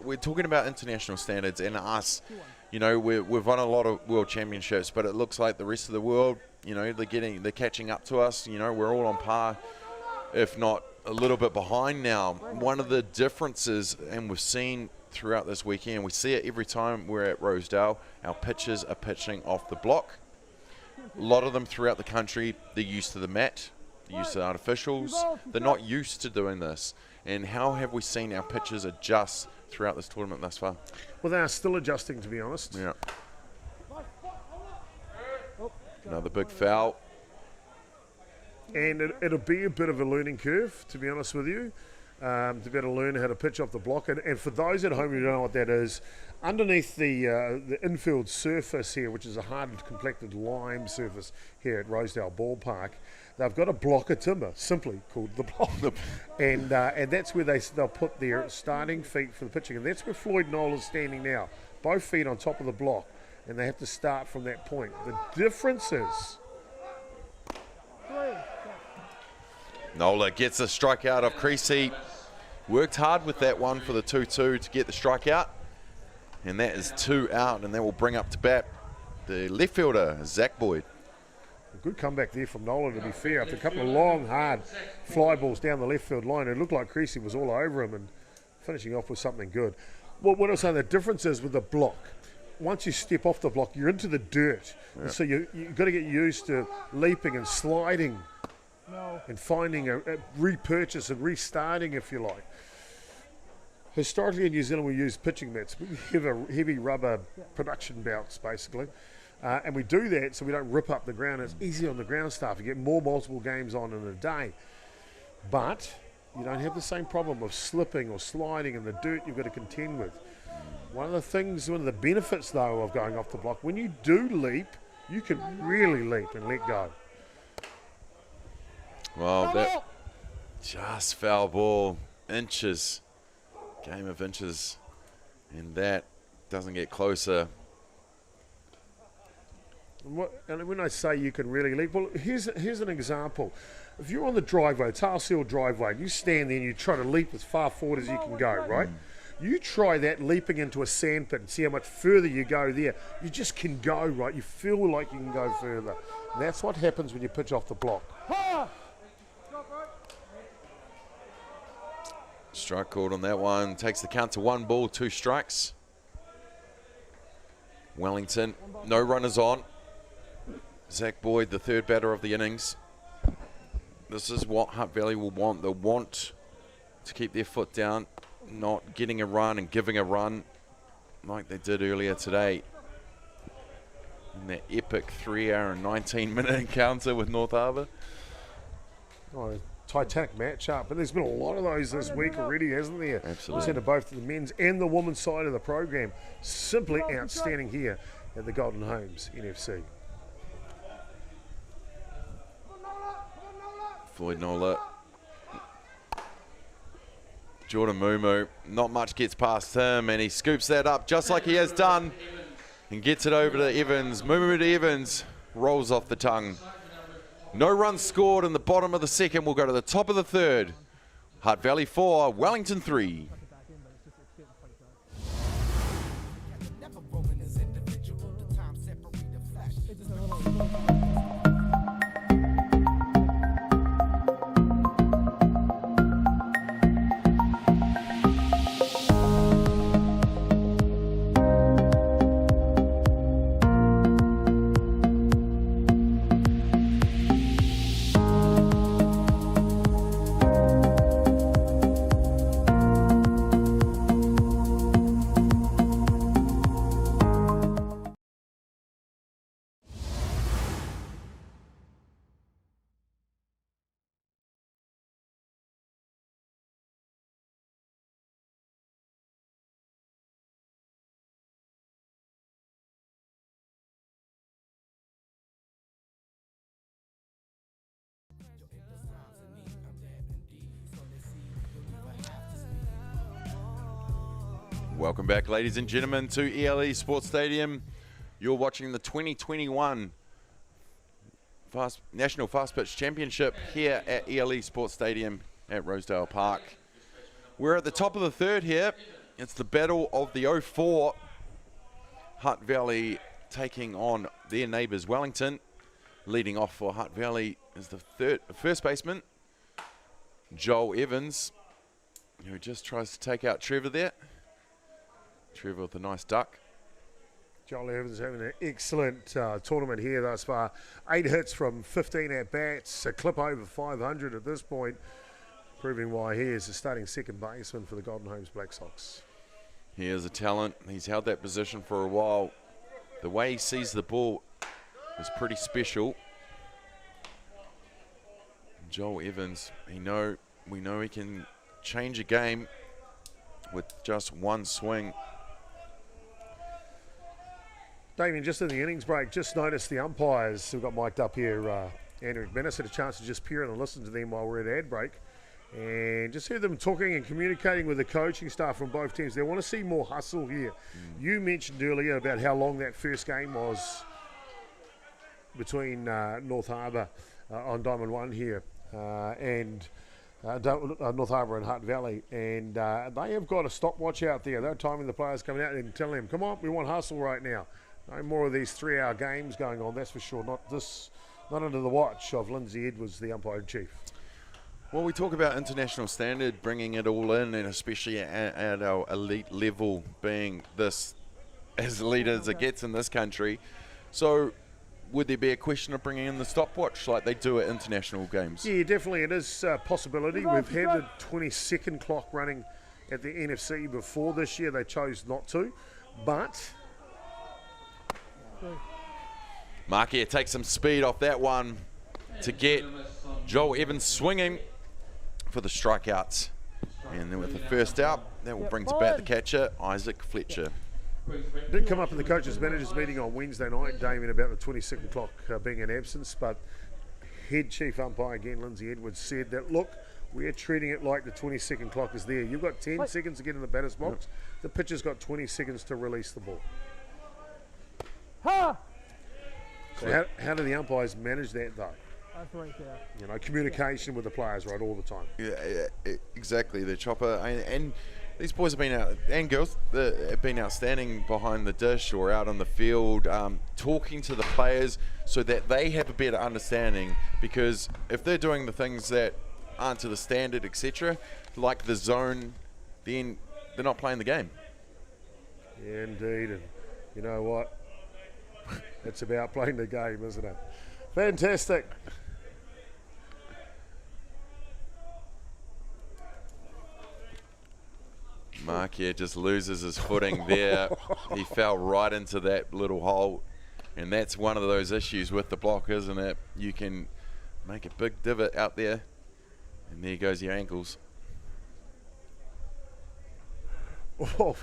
We're talking about international standards and us. You know, we've won a lot of world championships, but it looks like the rest of the world, you know, they're catching up to us. You know, we're all on par, if not a little bit behind now. One of the differences, and we've seen throughout this weekend, we see it every time we're at Rosedale, our pitchers are pitching off the block. A lot of them throughout the country, they're used to the mat, they're used to the artificials. They're not used to doing this. And how have we seen our pitchers adjust throughout this tournament thus far? Well, they are still adjusting, to be honest. Yeah. Another big foul. And it'll be a bit of a learning curve, to be honest with you, to be able to learn how to pitch off the block. And for those at home who don't know what that is, underneath the infield surface here, which is a hard complected lime surface here at Rosedale Ballpark, they've got a block of timber, simply called the block. And that's where they'll put their starting feet for the pitching. And that's where Floyd Knoll is standing now, both feet on top of the block. And they have to start from that point. The difference is... Nola gets a strikeout of Creasy. Worked hard with that one for the 2-2 to get the strikeout. And that is 2 out, and that will bring up to bat the left fielder, Zach Boyd. A good comeback there from Nolan, to be fair. After a couple of long, hard fly balls down the left field line, it looked like Creasy was all over him and finishing off with something good. Well, what I was saying, the difference is with the block. Once you step off the block, you're into the dirt. Yeah. And so you've got to get used to leaping and sliding and finding a repurchase and restarting, if you like. Historically in New Zealand, we use pitching mats. We have a heavy rubber production belts, basically. And we do that so we don't rip up the ground. It's easy on the ground staff. You get more multiple games on in a day. But you don't have the same problem of slipping or sliding in the dirt you've got to contend with. One of the benefits, though, of going off the block, when you do leap, you can really leap and let go. Well, that just foul ball, inches, game of inches, and that doesn't get closer. And when I say you can really leap, well, here's an example. If you're on the driveway, tail seal driveway, and you stand there and you try to leap as far forward as you can go, right? You try that leaping into a sandpit and see how much further you go there. You just can go, right? You feel like you can go further. And that's what happens when you pitch off the block. Strike called on that one. Takes the count to 1 ball, 2 strikes. Wellington, no runners on. Zach Boyd, the third batter of the innings. This is what Hutt Valley will want. They'll want to keep their foot down, not getting a run and giving a run like they did earlier today in that epic 3-hour and 19-minute encounter with North Harbour. Oh, Titanic matchup, but there's been a lot of those this week already, hasn't there? Absolutely. We've seen both the men's and the women's side of the program. Simply outstanding here at the Golden Homes NFC. Floyd Nola. Jordan Mumu, not much gets past him, and he scoops that up just like he has done and gets it over to Evans. Mumu to Evans, rolls off the tongue. No runs scored in the bottom of the second. We'll go to the top of the third. Hutt Valley 4, Wellington 3. Welcome back, ladies and gentlemen, to ELE Sports Stadium. You're watching the 2021 National Fastpitch Championship here at ELE Sports Stadium at Rosedale Park. We're at the top of the third here. It's the battle of the 04. Hutt Valley taking on their neighbours Wellington. Leading off for Hutt Valley is the first baseman, Joel Evans, who just tries to take out Trevor there. Trevor with a nice duck. Joel Evans having an excellent tournament here thus far. 8 hits from 15 at-bats, a clip over 500 at this point, proving why he is the starting second baseman for the Golden Homes Black Sox. He is a talent. He's held that position for a while. The way he sees the ball is pretty special. Joel Evans, we know he can change a game with just one swing. Damien, just in the innings break, just noticed the umpires who got mic'd up here. Andrew McManus had a chance to just peer in and listen to them while we're at ad break. And just hear them talking and communicating with the coaching staff from both teams. They want to see more hustle here. You mentioned earlier about how long that first game was between North Harbour on Diamond 1 here and North Harbour and Hutt Valley. And they have got a stopwatch out there. They're timing the players coming out and telling them, come on, we want hustle right now. No more of these 3-hour games going on, that's for sure. Not under the watch of Lindsay Edwards, the umpire-in-chief. Well, we talk about international standard, bringing it all in, and especially at our elite level, being this as elite as it gets in this country. So would there be a question of bringing in the stopwatch like they do at international games? Yeah, definitely it is a possibility. We've had the 20-second clock running at the NFC before this year. They chose not to, but Markia takes some speed off that one to get Joel Evans swinging for the strikeouts. And then with the first out, that will bring to bat the catcher, Isaac Fletcher. Did come up in the coaches managers meeting on Wednesday night, Damien, about the 20-second clock being in absence, but head chief umpire again, Lindsay Edwards, said that, look, we're treating it like the 20-second clock is there. You've got 10 seconds to get in the batter's box. The pitcher's got 20 seconds to release the ball. So how do the umpires manage that, though? That's right there. You know, communication with the players, right, all the time. Yeah, exactly. The chopper and these boys have been out, and girls have been outstanding behind the dish or out on the field, talking to the players so that they have a better understanding. Because if they're doing the things that aren't to the standard, etc., like the zone, then they're not playing the game. Yeah, indeed. And you know what? It's about playing the game, isn't it? Fantastic. Markia just loses his footing there. He fell right into that little hole. And that's one of those issues with the block, isn't it? You can make a big divot out there. And there goes your ankles. Oh,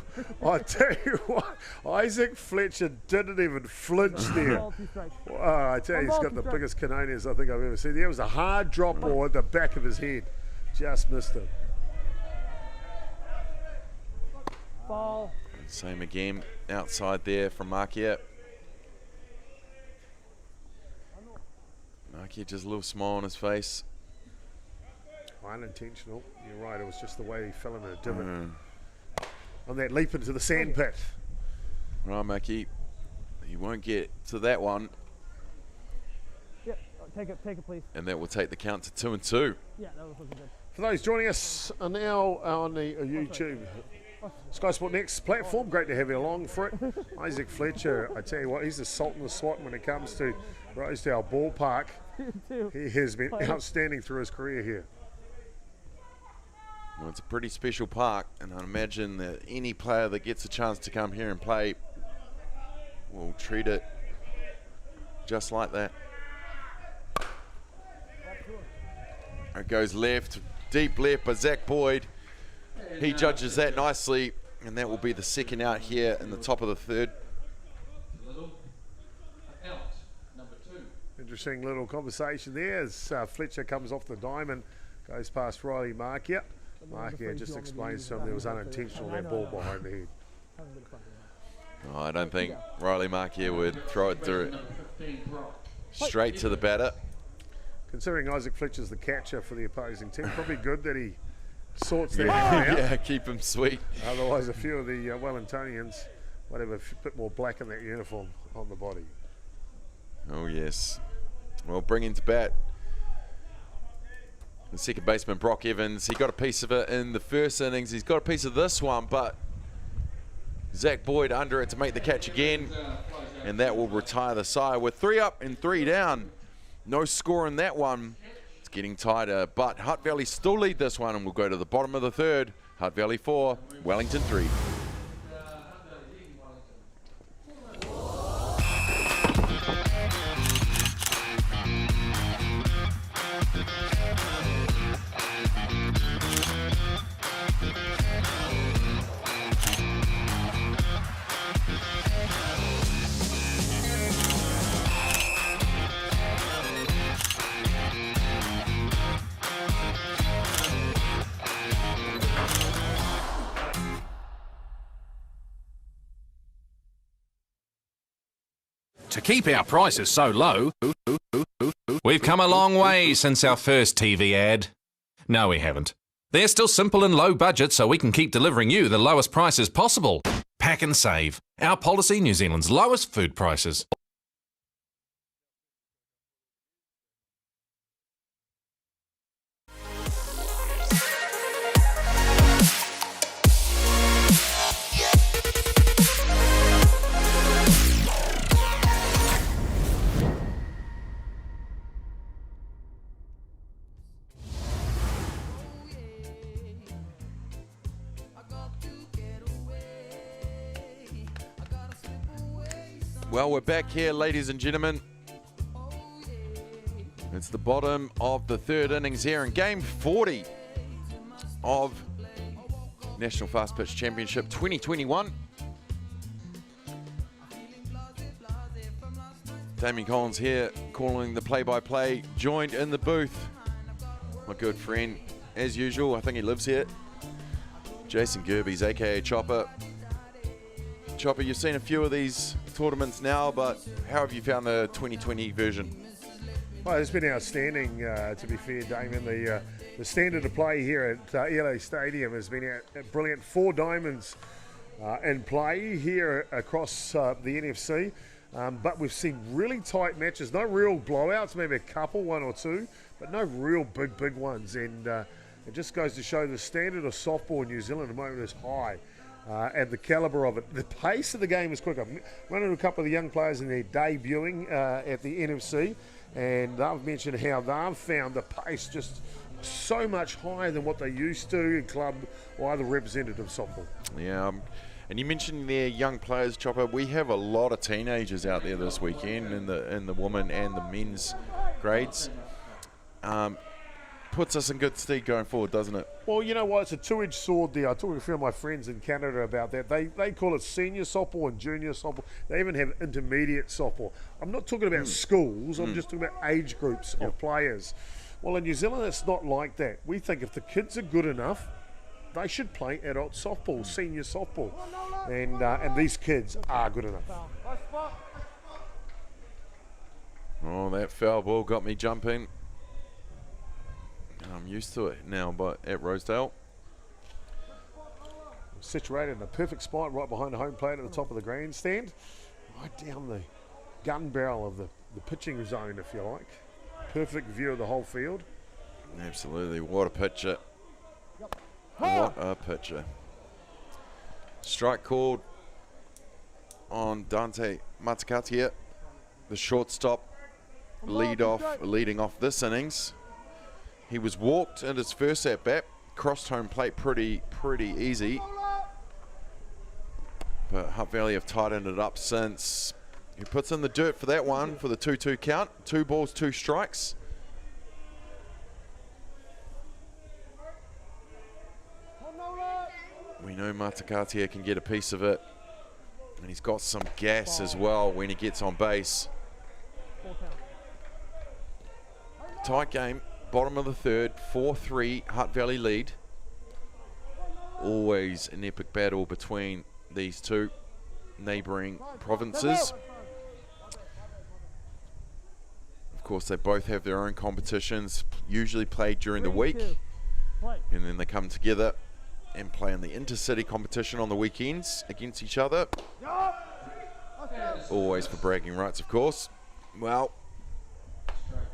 I tell you what, Isaac Fletcher didn't even flinch there. I tell you, he's got the biggest canonias I think I've ever seen. There was a hard drop ball at the back of his head. Just missed him. Ball. Same again, outside there from Markia. No Marky, just a little smile on his face. Unintentional. You're right. It was just the way he fell in a divot on that leap into the sand pit. Right, Marky. You won't get to that one. Yep, take it, please. And that will take the count to 2-2. Yeah, that was looking good. For those joining us now on the YouTube Sky Sport Next platform, great to have you along for it. Isaac Fletcher, I tell you what, he's the salt in the SWAT when it comes to Rosedale Ballpark. He has been outstanding through his career here. Well, it's a pretty special park, and I imagine that any player that gets a chance to come here and play will treat it just like that. It goes left, deep left by Zach Boyd. He judges that nicely, and that will be the second out here in the top of the third. Interesting little conversation there as Fletcher comes off the diamond, goes past Riley Markia. Markia just explains to him there was unintentional, that ball behind the head. Oh, I don't think Riley Markia would throw it straight to the batter. Considering Isaac Fletcher's the catcher for the opposing team, probably good that he sorts that out. Yeah, keep him sweet. Otherwise, a few of the Wellingtonians might have a bit more black in that uniform on the body. Oh, yes. Well, bringing to bat the second baseman, Brock Evans. He got a piece of it in the first innings. He's got a piece of this one, but Zach Boyd under it to make the catch again, and that will retire the side. With 3 up and 3 down. No score in that one. It's getting tighter, but Hutt Valley still lead this one, and we'll go to the bottom of the third. Hutt Valley 4, Wellington 3. To keep our prices so low, we've come a long way since our first TV ad. No, we haven't. They're still simple and low budget, so we can keep delivering you the lowest prices possible. Pack and save. Our policy, New Zealand's lowest food prices. Well, we're back here, ladies and gentlemen. It's the bottom of the third innings here in game 40 of National Fastpitch Championship 2021. Damien Collins here calling the play-by-play, joined in the booth. My good friend, as usual, I think he lives here, Jason Gerbies, aka Chopper. Chopper, you've seen a few of these tournaments now, but how have you found the 2020 version? Well, it's been outstanding, to be fair, Damien. The standard of play here at ELA Stadium has been brilliant. 4 diamonds in play here across the NFC, but we've seen really tight matches. No real blowouts, maybe a couple, 1 or 2, but no real big ones. And it just goes to show the standard of softball in New Zealand at the moment is high. And the calibre of it. The pace of the game is quick. I've run into a couple of the young players in their debuting at the NFC, and they've mentioned how they've found the pace just so much higher than what they used to in club or other representative softball. Yeah, and you mentioned their young players, Chopper. We have a lot of teenagers out there this weekend in the women and the men's grades. Puts us in good stead going forward, doesn't it? Well, you know what? It's a two-edged sword there. I talked to a few of my friends in Canada about that. They call it senior softball and junior softball. They even have intermediate softball. I'm not talking about schools. I'm just talking about age groups of players. Well, in New Zealand, it's not like that. We think if the kids are good enough, they should play adult softball, senior softball. And these kids are good enough. Oh, that foul ball got me jumping. I'm used to it now, but at Rosedale. Situated in a perfect spot right behind the home plate at the top of the grandstand. Right down the gun barrel of the pitching zone, if you like. Perfect view of the whole field. Absolutely. What a picture. What a picture. Strike called on Dante Matakatia, the shortstop, leading off this innings. He was walked in his first at bat, crossed home plate pretty easy. But Hutt Valley have tightened it up since. He puts in the dirt for that one for the 2-2 count. 2 balls, 2 strikes. We know Matakatia can get a piece of it. And he's got some gas as well when he gets on base. Tight game, bottom of the third, 4-3, Hutt Valley lead. Always an epic battle between these two neighbouring provinces. Of course, they both have their own competitions, usually played during the week. And then they come together and play in the intercity competition on the weekends against each other. Always for bragging rights, of course. Well,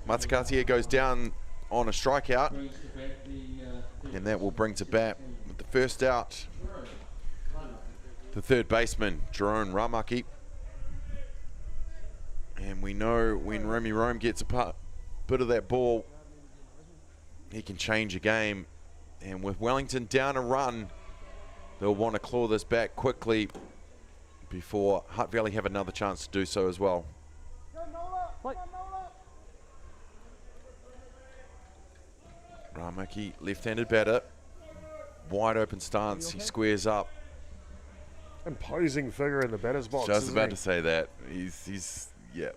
Matakatia goes down on a strikeout, and that will bring to bat with the first out the third baseman, Jerome Ramaki. And we know when Romy Rome gets a bit of that ball, he can change a game. And with Wellington down a run, they'll want to claw this back quickly before Hutt Valley have another chance to do so as well. Ramaki, left-handed batter, wide open stance, he squares up. Imposing figure in the batter's box. Just about to say that. He's yeah.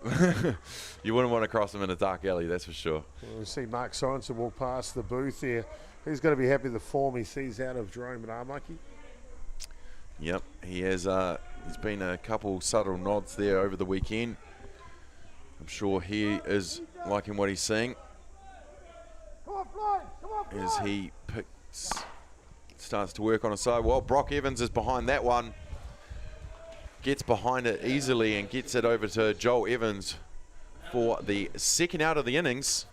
You wouldn't want to cross him in a dark alley, that's for sure. Well, we see Mark Sorensen walk past the booth there. He's going to be happy with the form he sees out of Jerome Ramaki. Yep, he has. There's been a couple subtle nods there over the weekend. I'm sure he is liking what he's seeing. As he starts to work on a side. Well, Brock Evans is behind that one. Gets behind it easily and gets it over to Joel Evans for the second out of the innings.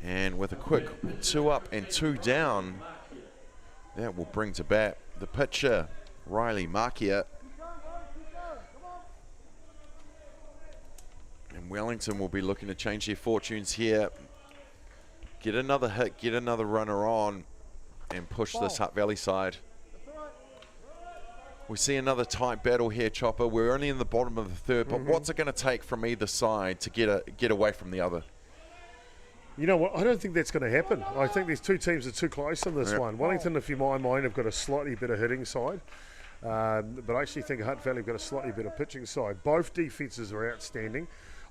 And with a quick 2 up and 2 down, that will bring to bat the pitcher, Riley Markia. And Wellington will be looking to change their fortunes here. Get another hit, get another runner on, and push this Hutt Valley side. We see another tight battle here, Chopper. We're only in the bottom of the third, but what's it going to take from either side to get away from the other? You know what? I don't think that's going to happen. I think these two teams are too close in this one. Wellington, if you mind, have got a slightly better hitting side. But I actually think Hutt Valley have got a slightly better pitching side. Both defences are outstanding.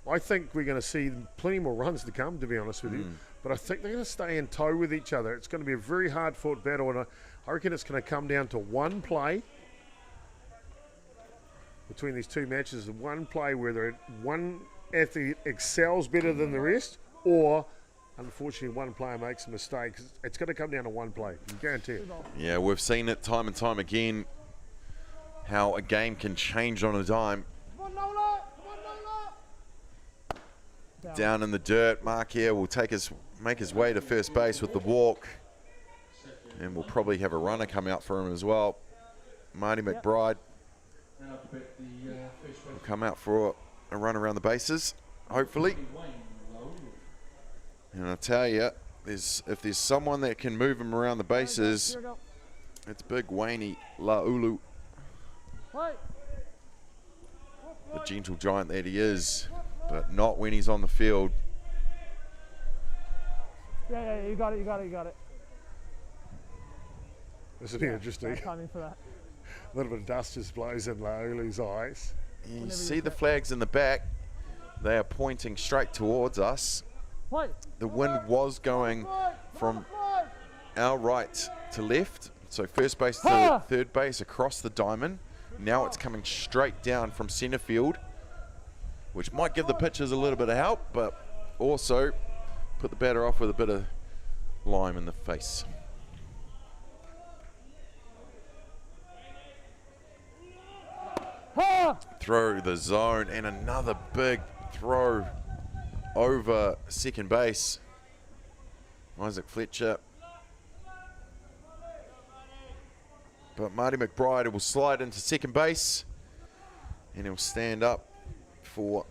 I think we're going to see plenty more runs to come, to be honest with you. But I think they're going to stay in tow with each other. It's going to be a very hard-fought battle, and I reckon it's going to come down to one play between these two matches. One play where one athlete excels better than the rest, or unfortunately one player makes a mistake. It's going to come down to one play, I guarantee it. Yeah, we've seen it time and time again, how a game can change on a dime. Down in the dirt, Mark here will make his way to first base with the walk, and we'll probably have a runner come out for him as well. Marty McBride will come out for a run around the bases, hopefully. And I tell you, if there's someone that can move him around the bases, it's big Wayne Laulu. The gentle giant that he is, but not when he's on the field. Yeah, you got it. This will be interesting. Timing for that. A little bit of dust just blows in Laulu's eyes. You see the flags in the back. They are pointing straight towards us. The wind was going from our right to left, so first base to third base across the diamond. Now it's coming straight down from centre field which might give the pitchers a little bit of help, but also put the batter off with a bit of lime in the face. Throw the zone, and another big throw over second base. Isaac Fletcher. But Marty McBride will slide into second base, and he'll stand up for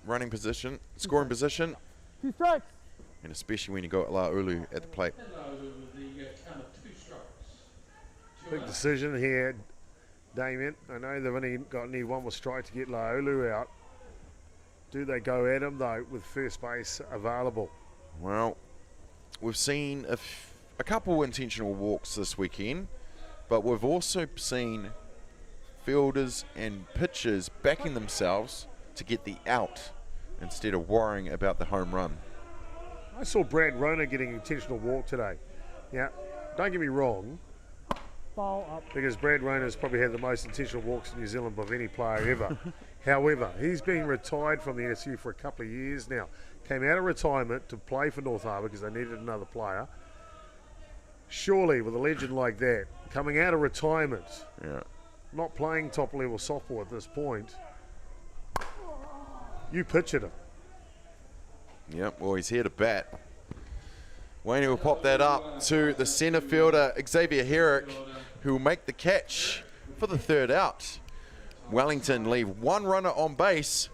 running position, scoring position. 2 strikes. And especially when you got Laulu at the plate. Big decision here, Damien. I know they've only got one more strike to get Laulu out. Do they go at him, though, with first base available? Well, we've seen a couple intentional walks this weekend, but we've also seen fielders and pitchers backing themselves to get the out instead of worrying about the home run. I saw Brad Rona getting an intentional walk today. Yeah, don't get me wrong, Foul up. because Brad Rona's probably had the most intentional walks in New Zealand of any player ever. However, he's been retired from the NFC for a couple of years now. Came out of retirement to play for North Harbour because they needed another player. Surely, with a legend like that, coming out of retirement, not playing top-level softball at this point, you pictured him. Yep, well, he's here to bat. Wayne will pop that up to the centre fielder, Xavier Herrick, who will make the catch for the third out. Wellington leave one runner on base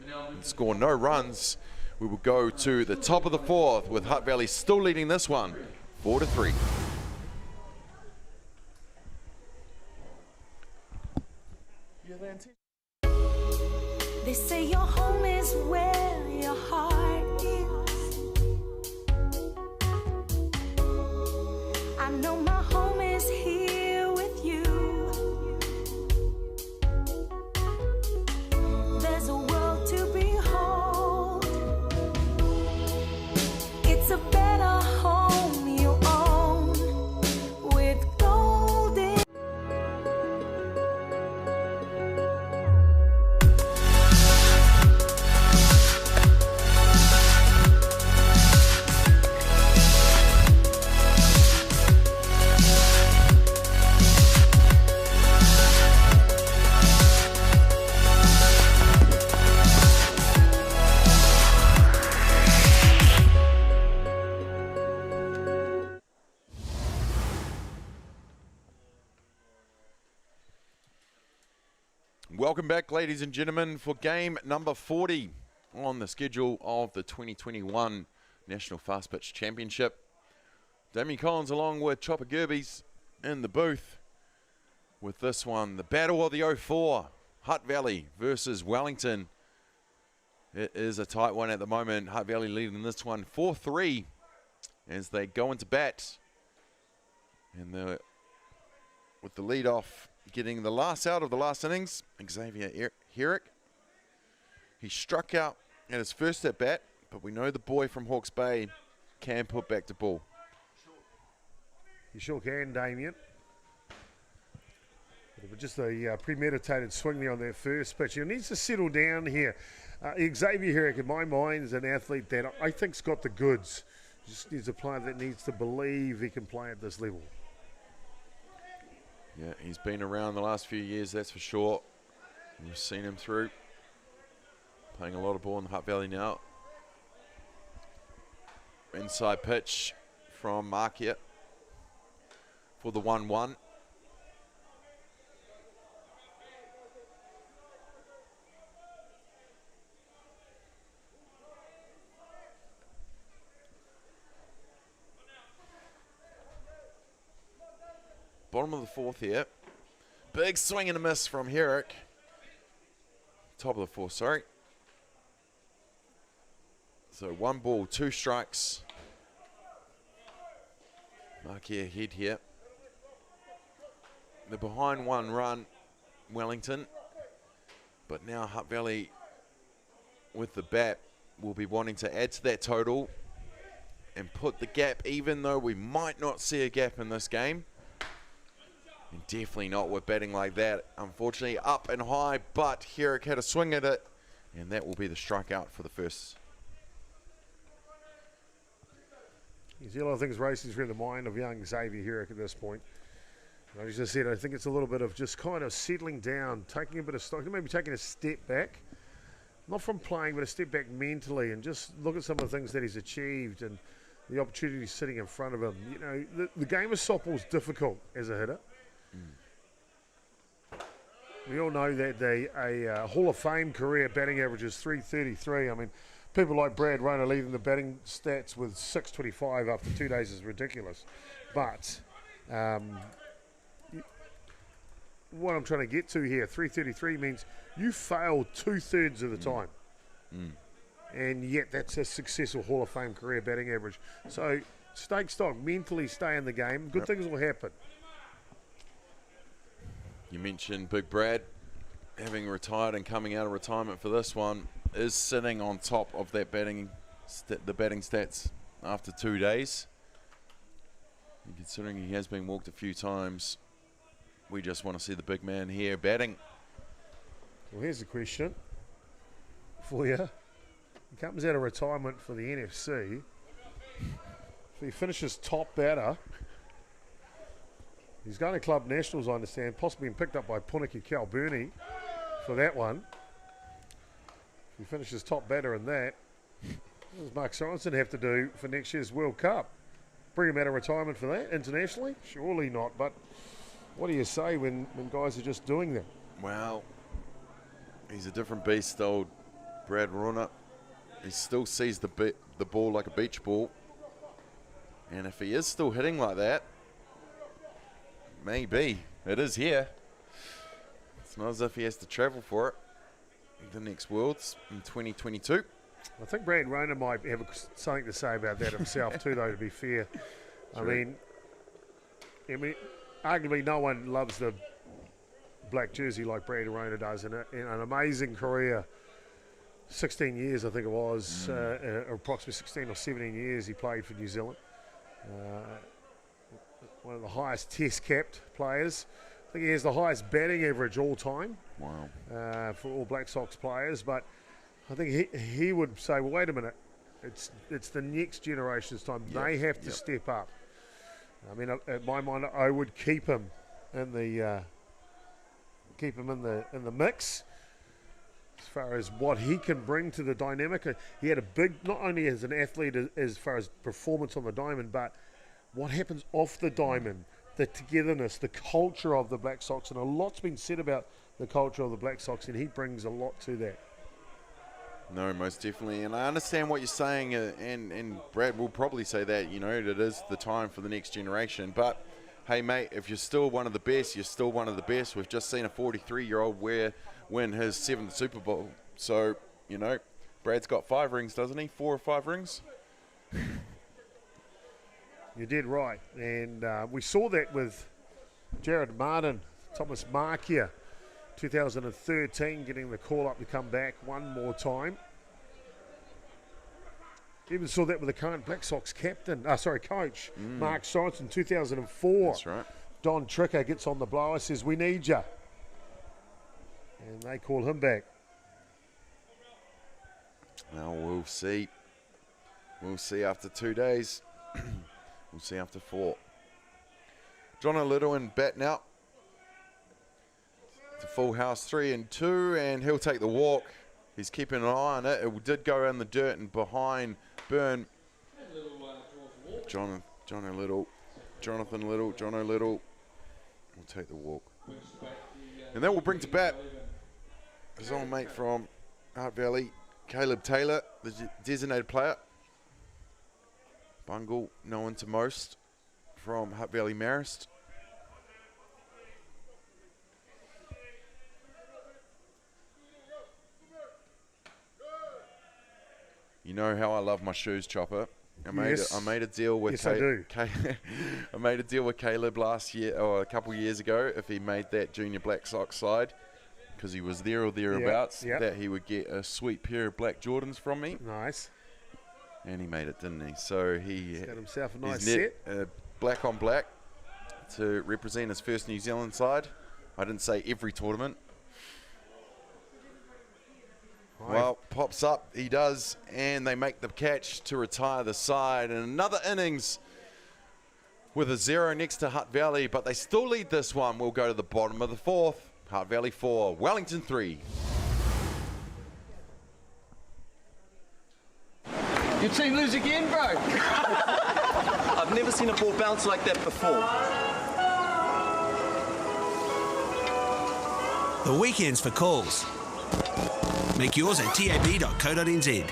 and score no runs. We will go to the top of the fourth with Hutt Valley still leading this one, 4-3. They say your home is where your heart is. I know my home is here with you. There's a world to behold. It's a better home you own with golden. Welcome back, ladies and gentlemen, for game number 40 on the schedule of the 2021 National Fastpitch Championship. Damien Collins along with Chopper Gerbies in the booth with this one, the Battle of the 04, Hutt Valley versus Wellington. It is a tight one at the moment. Hutt Valley leading this one 4-3 as they go into bat. And with the lead off, getting the last out of the last innings, Xavier Herrick. He struck out at his first at bat, but we know the boy from Hawke's Bay can put back the ball. You sure can, Damien. But just a premeditated swing there on that first pitch. He needs to settle down here. Xavier Herrick, in my mind, is an athlete that I think's got the goods. Just needs a player that needs to believe he can play at this level. Yeah, he's been around the last few years, that's for sure. You've seen him through. Playing a lot of ball in the Hutt Valley now. Inside pitch from Mark here for the 1-1. Bottom of the fourth here. Big swing and a miss from Herrick. Top of the fourth, sorry. So 1 ball, 2 strikes. Marquis ahead here. They're behind 1 run, Wellington. But now Hutt Valley with the bat will be wanting to add to that total and put the gap, even though we might not see a gap in this game. And definitely not with batting like that. Unfortunately, up and high, but Herrick had a swing at it, and that will be the strikeout for the first. You see a lot of things racing through the mind of young Xavier Herrick at this point. Like I just said, I think it's a little bit of just kind of settling down, taking a bit of stock, maybe taking a step back. Not from playing, but a step back mentally, and just look at some of the things that he's achieved and the opportunities sitting in front of him. You know, the game of softball is difficult as a hitter. We all know that a Hall of Fame career batting average is 333. I mean, people like Brad Rona leading the batting stats with 625 after 2 days is ridiculous. But what I'm trying to get to here, 333 means you failed 2/3 of the time. And yet that's a successful Hall of Fame career batting average. So stake stock, mentally stay in the game. Good things will happen. You mentioned Big Brad having retired and coming out of retirement for this one, is sitting on top of that the batting stats after 2 days. And considering he has been walked a few times, we just want to see the big man here batting. Well, here's the question for you. He comes out of retirement for the NFC. If he finishes top batter, he's going to Club Nationals, I understand, possibly been picked up by Puniki Calburni for that one. If he finishes top batter in that, what does Mark Sorensen have to do for next year's World Cup? Bring him out of retirement for that internationally? Surely not, but what do you say when guys are just doing that? Well, he's a different beast, old Brad Rona. He still sees the ball like a beach ball. And if he is still hitting like that, maybe. It is here. It's not as if he has to travel for it. The next Worlds in 2022. I think Brad Rona might have something to say about that himself too, though, to be fair. I mean, arguably no one loves the black jersey like Brad Rona does, and an amazing career. 16 years, I think it was, approximately 16 or 17 years he played for New Zealand. One of the highest test capped players. I think he has the highest batting average all time. Wow. For all Black Sox players, but I think he would say, well, wait a minute, it's the next generation's time. They have to step up. I mean, at my mind, I would keep him in the mix as far as what he can bring to the dynamic. He had a big, not only as an athlete as far as performance on the diamond, but what happens off the diamond, the togetherness, the culture of the Black Sox, and a lot's been said about the culture of the Black Sox, and he brings a lot to that. No, most definitely. And I understand what you're saying, and Brad will probably say that, you know, it is the time for the next generation. But, hey, mate, if you're still one of the best, you're still one of the best. We've just seen a 43-year-old win his 7th Super Bowl. So, you know, Brad's got 5 rings, doesn't he? 4 or 5 rings? You did right. And we saw that with Jared Martin, Thomas Markia, 2013, getting the call up to come back one more time. Even saw that with the current Black Sox coach, Mark Sorensen, 2004. That's right. Don Tricker gets on the blower, says, we need you. And they call him back. Now we'll see. We'll see after 2 days. We'll see after 4. John O'Little in bat now. It's a full house, 3-2, and he'll take the walk. He's keeping an eye on it. It did go in the dirt and behind Byrne. Jonathan Little will take the walk. And that will bring to bat his old mate from Hutt Valley, Caleb Taylor, the designated player. Bungle, known to most from Hutt Valley Marist. You know how I love my shoes, Chopper. I made a deal with I do. I made a deal with Caleb last year or a couple years ago if he made that junior Black Sox side, because he was there or thereabouts, that he would get a sweet pair of black Jordans from me. Nice. And he made it, didn't he? So he's got himself a nice set. Black on black to represent his first New Zealand side. I didn't say every tournament. Well, pops up, he does, and they make the catch to retire the side. And another innings with a 0 next to Hutt Valley, but they still lead this one. We'll go to the bottom of the 4th. Hutt Valley 4, Wellington 3. Your team lose again, bro? I've never seen a ball bounce like that before. The weekend's for calls. Make yours at tab.co.nz.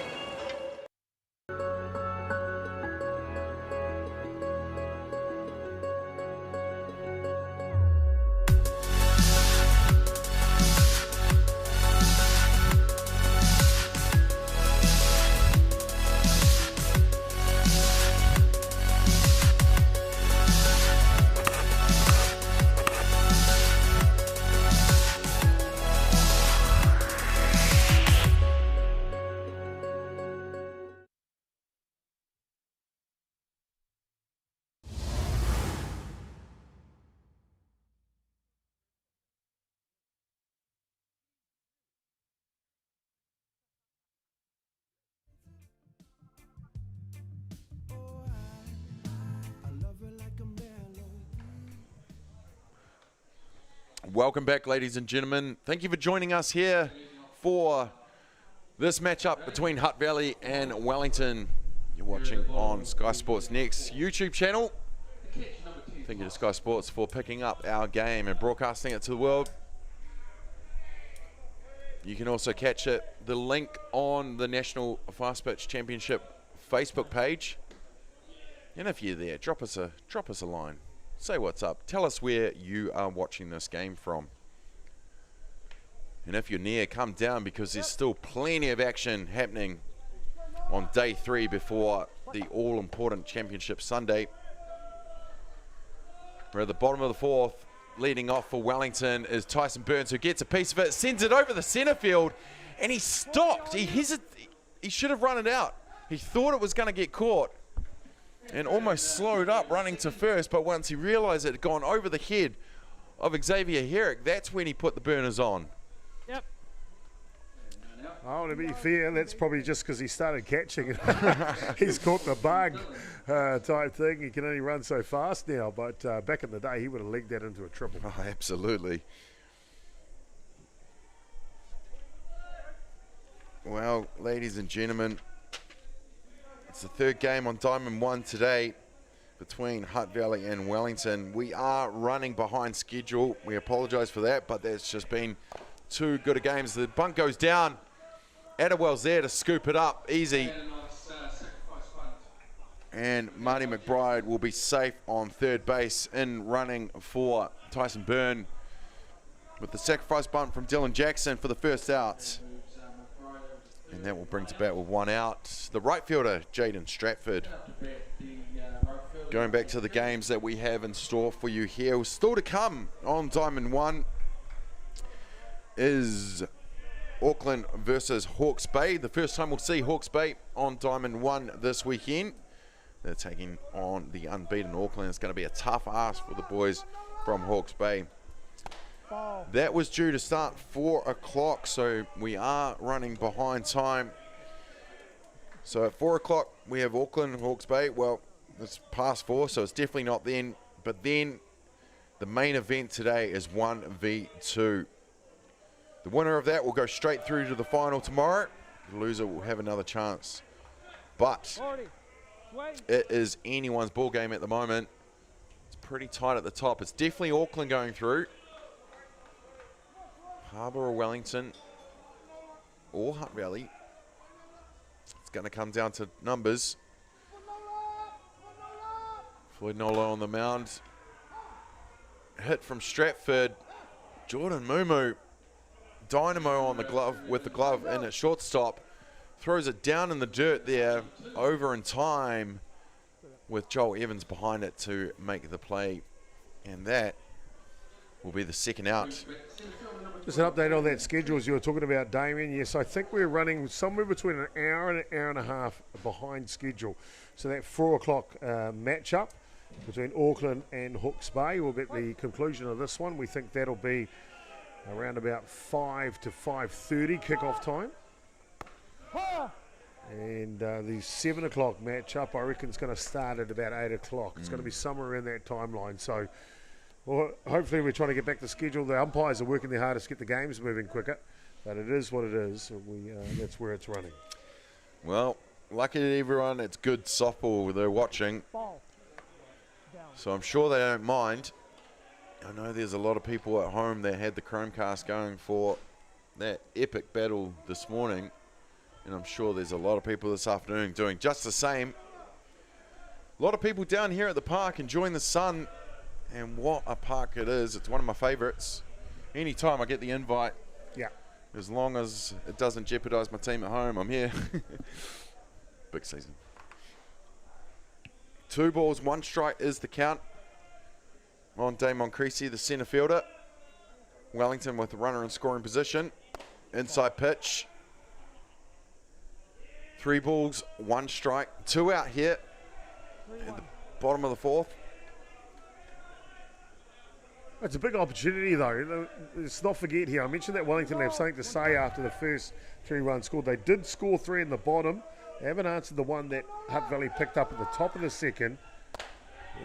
Welcome back, ladies and gentlemen. Thank you for joining us here for this matchup between Hutt Valley and Wellington. You're watching on Sky Sports Next YouTube channel. Thank you to Sky Sports for picking up our game and broadcasting it to the world. You can also catch it, the link on the National Fastpitch Championship Facebook page. And if you're there, drop us a line. Say what's up. Tell us where you are watching this game from. And if you're near, come down because there's still plenty of action happening on day 3 before the all-important Championship Sunday. We're at the bottom of the 4th. Leading off for Wellington is Tyson Burns, who gets a piece of it, sends it over the centre field, and he stopped. He should have run it out. He thought it was going to get caught and almost slowed up running to first, but once he realised it had gone over the head of Xavier Herrick, that's when he put the burners on. Yep. Oh, to be fair, that's probably just because he started catching it. He's caught the bug type thing. He can only run so fast now, but back in the day, he would have legged that into a triple. Oh, absolutely. Well, ladies and gentlemen, it's the 3rd game on Diamond 1 today between Hutt Valley and Wellington. We are running behind schedule. We apologise for that, but there's just been too good of games. The bunt goes down. Adderwell's there to scoop it up. Easy. And Marty McBride will be safe on 3rd base in running for Tyson Byrne with the sacrifice bunt from Dylan Jackson for the first out. And that will bring to bat with 1 out. The right fielder, Jaden Stratford. Going back to the games that we have in store for you here. Still to come on Diamond 1 is Auckland versus Hawke's Bay. The first time we'll see Hawke's Bay on Diamond 1 this weekend. They're taking on the unbeaten Auckland. It's going to be a tough ask for the boys from Hawke's Bay. That was due to start 4 o'clock, so we are running behind time. So at 4 o'clock, we have Auckland and Hawke's Bay. Well, it's past 4, so it's definitely not then. But then the main event today is 1v2. The winner of that will go straight through to the final tomorrow. The loser will have another chance. But it is anyone's ball game at the moment. It's pretty tight at the top. It's definitely Auckland going through. Harbour or Wellington or Hutt Valley. It's going to come down to numbers. Floyd Nolo on the mound. Hit from Stratford. Jordan Mumu. Dynamo on the glove with the glove in at shortstop. Throws it down in the dirt there. Over in time with Joel Evans behind it to make the play. And that will be the second out. Just an update on that schedule as you were talking about, Damien. Yes, I think we're running somewhere between an hour and a half behind schedule. So that 4 o'clock matchup between Auckland and Hawke's Bay. We'll get the conclusion of this one. We think that'll be around about 5 to 5:30 kickoff time. And the 7 o'clock matchup, I reckon, is going to start at about 8 o'clock. It's going to be somewhere in that timeline. So hopefully we're trying to get back to schedule. The umpires are working their hardest to get the games moving quicker. But it is what it is. That's where it's running. Well, lucky to everyone, it's good softball they're watching. So I'm sure they don't mind. I know there's a lot of people at home that had the Chromecast going for that epic battle this morning. And I'm sure there's a lot of people this afternoon doing just the same. A lot of people down here at the park enjoying the sun. And what a park it is. It's one of my favorites. Anytime I get the invite, yeah, as long as it doesn't jeopardize my team at home, I'm here. Big season. 2 balls, 1 strike is the count on Damon Creasy, the centre fielder. Wellington with the runner in scoring position. Inside pitch. 3 balls, 1 strike. 2 out here at the bottom of the 4th. It's a big opportunity, though. Let's not forget here, I mentioned that Wellington have something to say after the first 3 runs scored. They did score 3 in the bottom. They haven't answered the one that Hutt Valley picked up at the top of the second.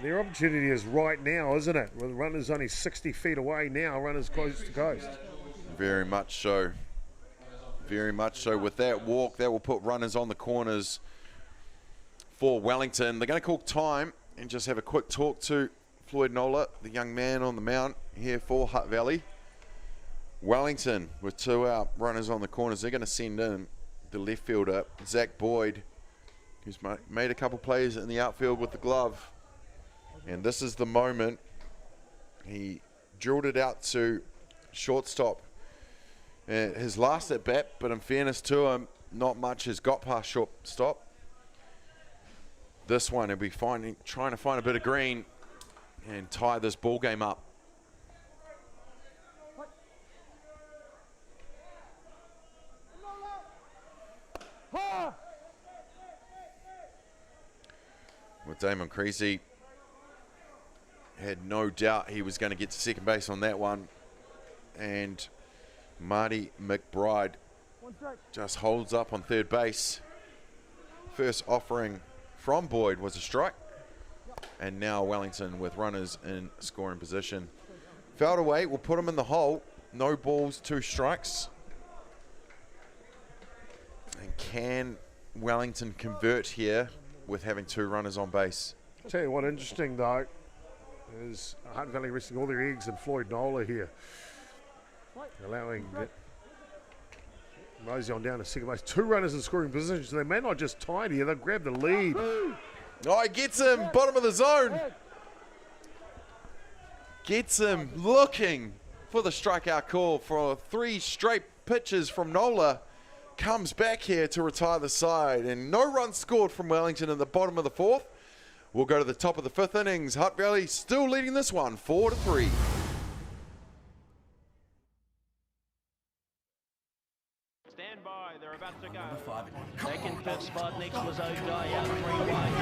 Their opportunity is right now, isn't it? Well, the runner's only 60 feet away now, runners coast to coast. Very much so. Very much so. With that walk, that will put runners on the corners for Wellington. They're going to call time and just have a quick talk to Floyd Nola, the young man on the mount here for Hutt Valley. Wellington with 2 out, runners on the corners. They're going to send in the left fielder, Zach Boyd, who's made a couple plays in the outfield with the glove. And this is the moment. He drilled it out to shortstop his last at bat, but in fairness to him, not much has got past shortstop. This one, he'll be trying to find a bit of green and tie this ball game up. With Damon Creasy, had no doubt he was going to get to second base on that one. And Marty McBride just holds up on third base. First offering from Boyd was a strike. And now Wellington with runners in scoring position. Fouled away, will put him in the hole. No balls, 2 strikes. And can Wellington convert here with having 2 runners on base? I'll tell you what, interesting though, is Hutt Valley resting all their eggs in Floyd Nola here. Allowing Rosie on down to second base. 2 runners in scoring position, so they may not just tie it here, they'll grab the lead. Oh, he gets him, bottom of the zone. Gets him looking for the strikeout call for 3 straight pitches from Nola. Comes back here to retire the side, and no runs scored from Wellington in the bottom of the 4th. We'll go to the top of the 5th innings. Hutt Valley still leading this one, 4-3. Stand by, they're about to go. Second pitch spot next was O'Daya, 3 wide.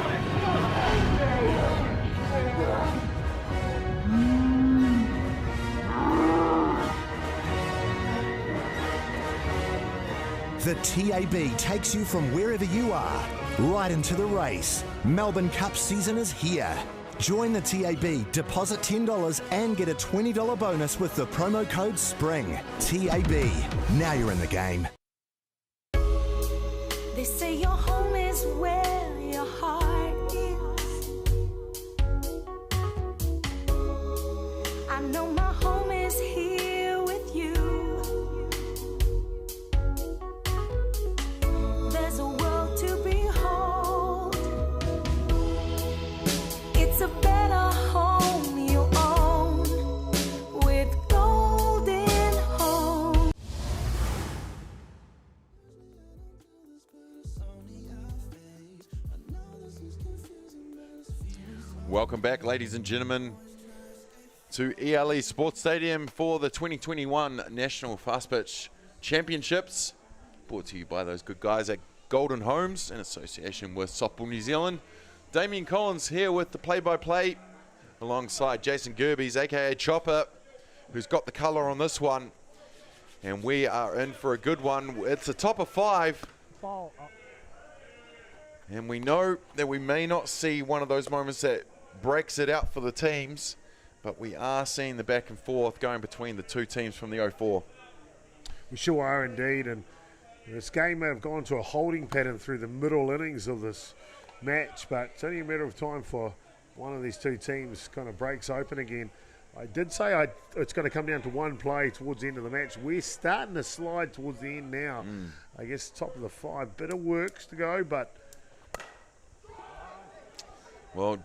The TAB takes you from wherever you are, right into the race. Melbourne Cup season is here. Join the TAB, deposit $10 and get a $20 bonus with the promo code SPRING. TAB, now you're in the game. They say your home is where your heart is. I know my home is here with you. There's a world to behold. It's a better home you own with Golden Home. Welcome back, ladies and gentlemen, to ELE Sports Stadium for the 2021 National Fastpitch Championships. Brought to you by those good guys at Golden Homes in association with Softball New Zealand. Damien Collins here with the play-by-play alongside Jason Gerbies, aka Chopper, who's got the colour on this one. And we are in for a good one. It's a top of 5. Ball up. And we know that we may not see one of those moments that breaks it out for the teams, but we are seeing the back and forth going between the two teams from the 04. We sure are indeed, and this game may have gone to a holding pattern through the middle innings of this match, but it's only a matter of time for one of these two teams kind of breaks open again. I did say it's going to come down to one play towards the end of the match. We're starting to slide towards the end now. I guess top of the 5, bit of works to go, but... Well,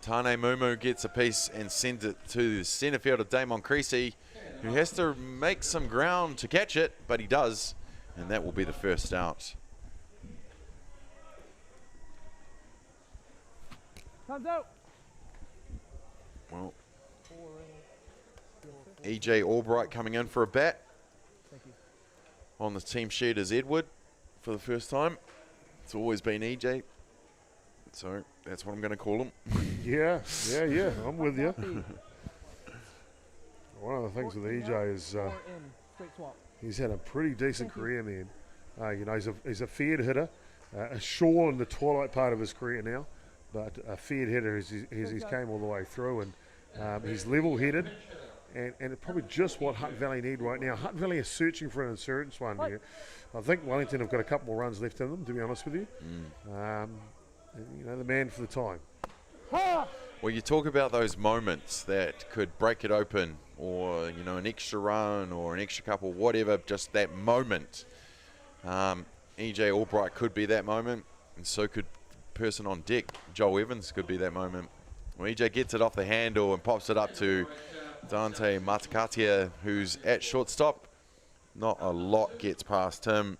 Tane Mumu gets a piece and sends it to the centre fielder, Damon Creasy, who has to make some ground to catch it, but he does, and that will be the first out. Comes out. Well, EJ Albright coming in for a bat. On the team sheet is Edward for the first time. It's always been EJ, so that's what I'm going to call him. Yeah, I'm with you. One of the things with EJ is he's had a pretty decent career, man. You know, he's a feared hitter, a sure in the twilight part of his career now, but a feared hitter as he's came all the way through, and he's level-headed, and probably just what Hutt Valley need right now. Hutt Valley is searching for an insurance one here. I think Wellington have got a couple more runs left in them, to be honest with you. You know, the man for the time. Well, you talk about those moments that could break it open, or, you know, an extra run or an extra couple, whatever, just that moment. EJ Albright could be that moment, and so could the person on deck, Joel Evans, could be that moment. Well, EJ gets it off the handle and pops it up to Dante Matakatia, who's at shortstop. Not a lot gets past him.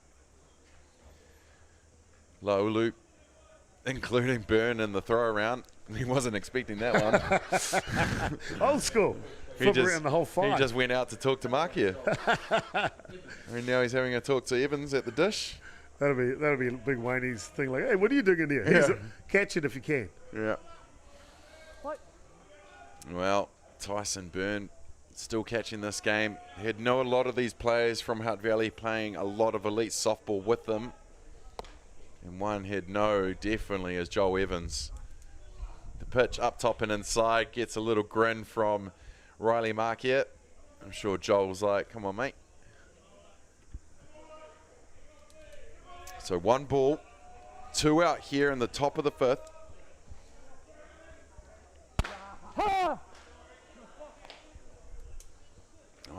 Low loop, including Byrne in the throw around. He wasn't expecting that one. Old school. Flip around the whole fight. He just went out to talk to Markia. And now he's having a talk to Evans at the dish. That'll be a big Wayne's thing, like, hey, what are you doing in here? Yeah. Catch it if you can. Yeah. What? Well, Tyson Byrne still catching this game. He'd know a lot of these players from Hutt Valley playing a lot of elite softball with them. And one he'd know definitely is Joel Evans. The pitch up top and inside gets a little grin from Riley Markia. I'm sure Joel's like, come on, mate. So 1 ball, 2 out here in the top of the 5th. Oh,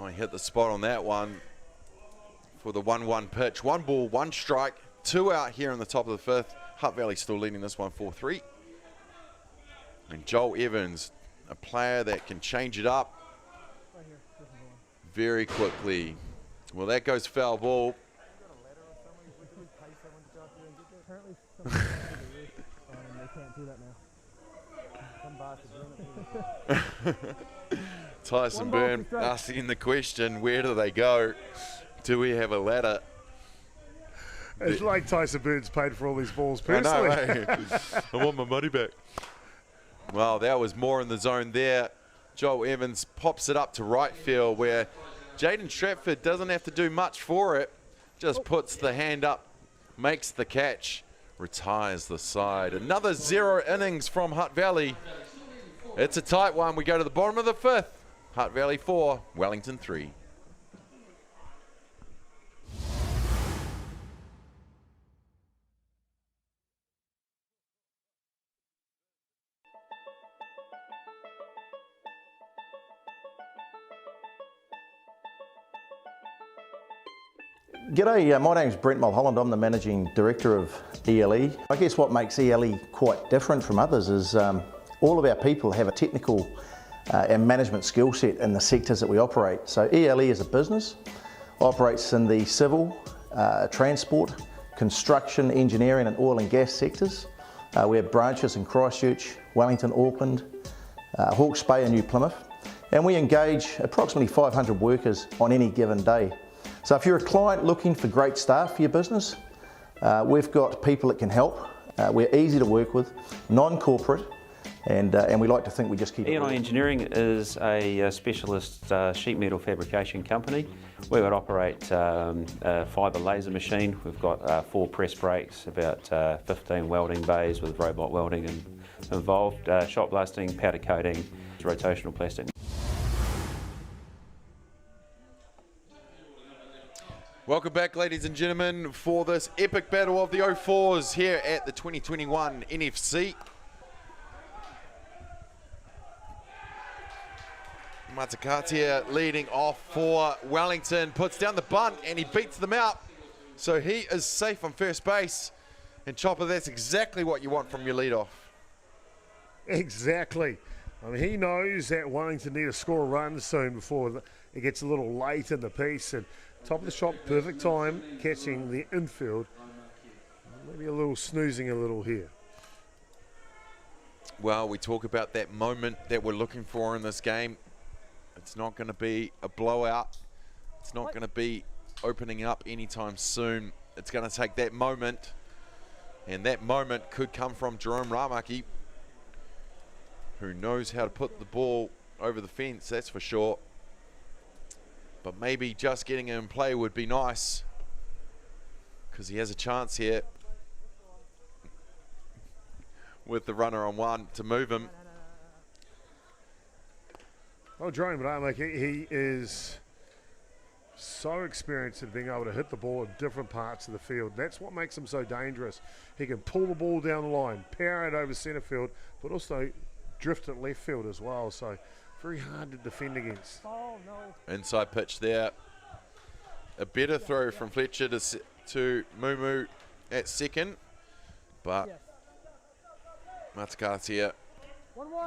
he hit the spot on that one for the 1-1 pitch. 1 ball, 1 strike, 2 out here in the top of the 5th. Hutt Valley still leading this one 4-3. And Joel Evans, a player that can change it up very quickly. Well, that goes foul ball. Tyson Byrne asking the question, where do they go? Do we have a ladder? It's like Tyson Byrne's paid for all these balls personally. I know, hey. I want my money back. Well, that was more in the zone there. Joel Evans pops it up to right field, where Jaden Stratford doesn't have to do much for it. Just puts the hand up, makes the catch, retires the side. Another 0 innings from Hutt Valley. It's a tight one. We go to the bottom of the 5th. Hutt Valley 4, Wellington 3. G'day, my name's Brent Mulholland. I'm the Managing Director of ELE. I guess what makes ELE quite different from others is all of our people have a technical and management skill set in the sectors that we operate. So ELE is a business, operates in the civil, transport, construction, engineering and oil and gas sectors. We have branches in Christchurch, Wellington, Auckland, Hawke's Bay and New Plymouth. And we engage approximately 500 workers on any given day. So if you're a client looking for great staff for your business, we've got people that can help. We're easy to work with, non-corporate, and we like to think we just keep it E&I real. Engineering is a specialist sheet metal fabrication company. We would operate a fibre laser machine. We've got 4 press brakes, about 15 welding bays with robot welding involved, shot blasting, powder coating, rotational plastic. Welcome back, ladies and gentlemen, for this epic battle of the 04s here at the 2021 NFC. Matakatia leading off for Wellington, puts down the bunt and he beats them out. So he is safe on first base. And Chopper, that's exactly what you want from your leadoff. Exactly. I mean, he knows that Wellington need to score a run soon before it gets a little late in the piece. And top of the shot, perfect time, catching the infield. Maybe a little snoozing a little here. Well, we talk about that moment that we're looking for in this game. It's not going to be a blowout. It's not going to be opening up anytime soon. It's going to take that moment. And that moment could come from Jerome Ramaki, who knows how to put the ball over the fence, that's for sure. But maybe just getting him in play would be nice, because he has a chance here with the runner on one to move him. Well, Jerome Ramaki, he is so experienced in being able to hit the ball in different parts of the field. That's what makes him so dangerous. He can pull the ball down the line, power it over centre field, but also drift it left field as well. So very hard to defend against. Oh, no. Inside pitch there. A better throw from Fletcher to Mumu at second. But Matakatia,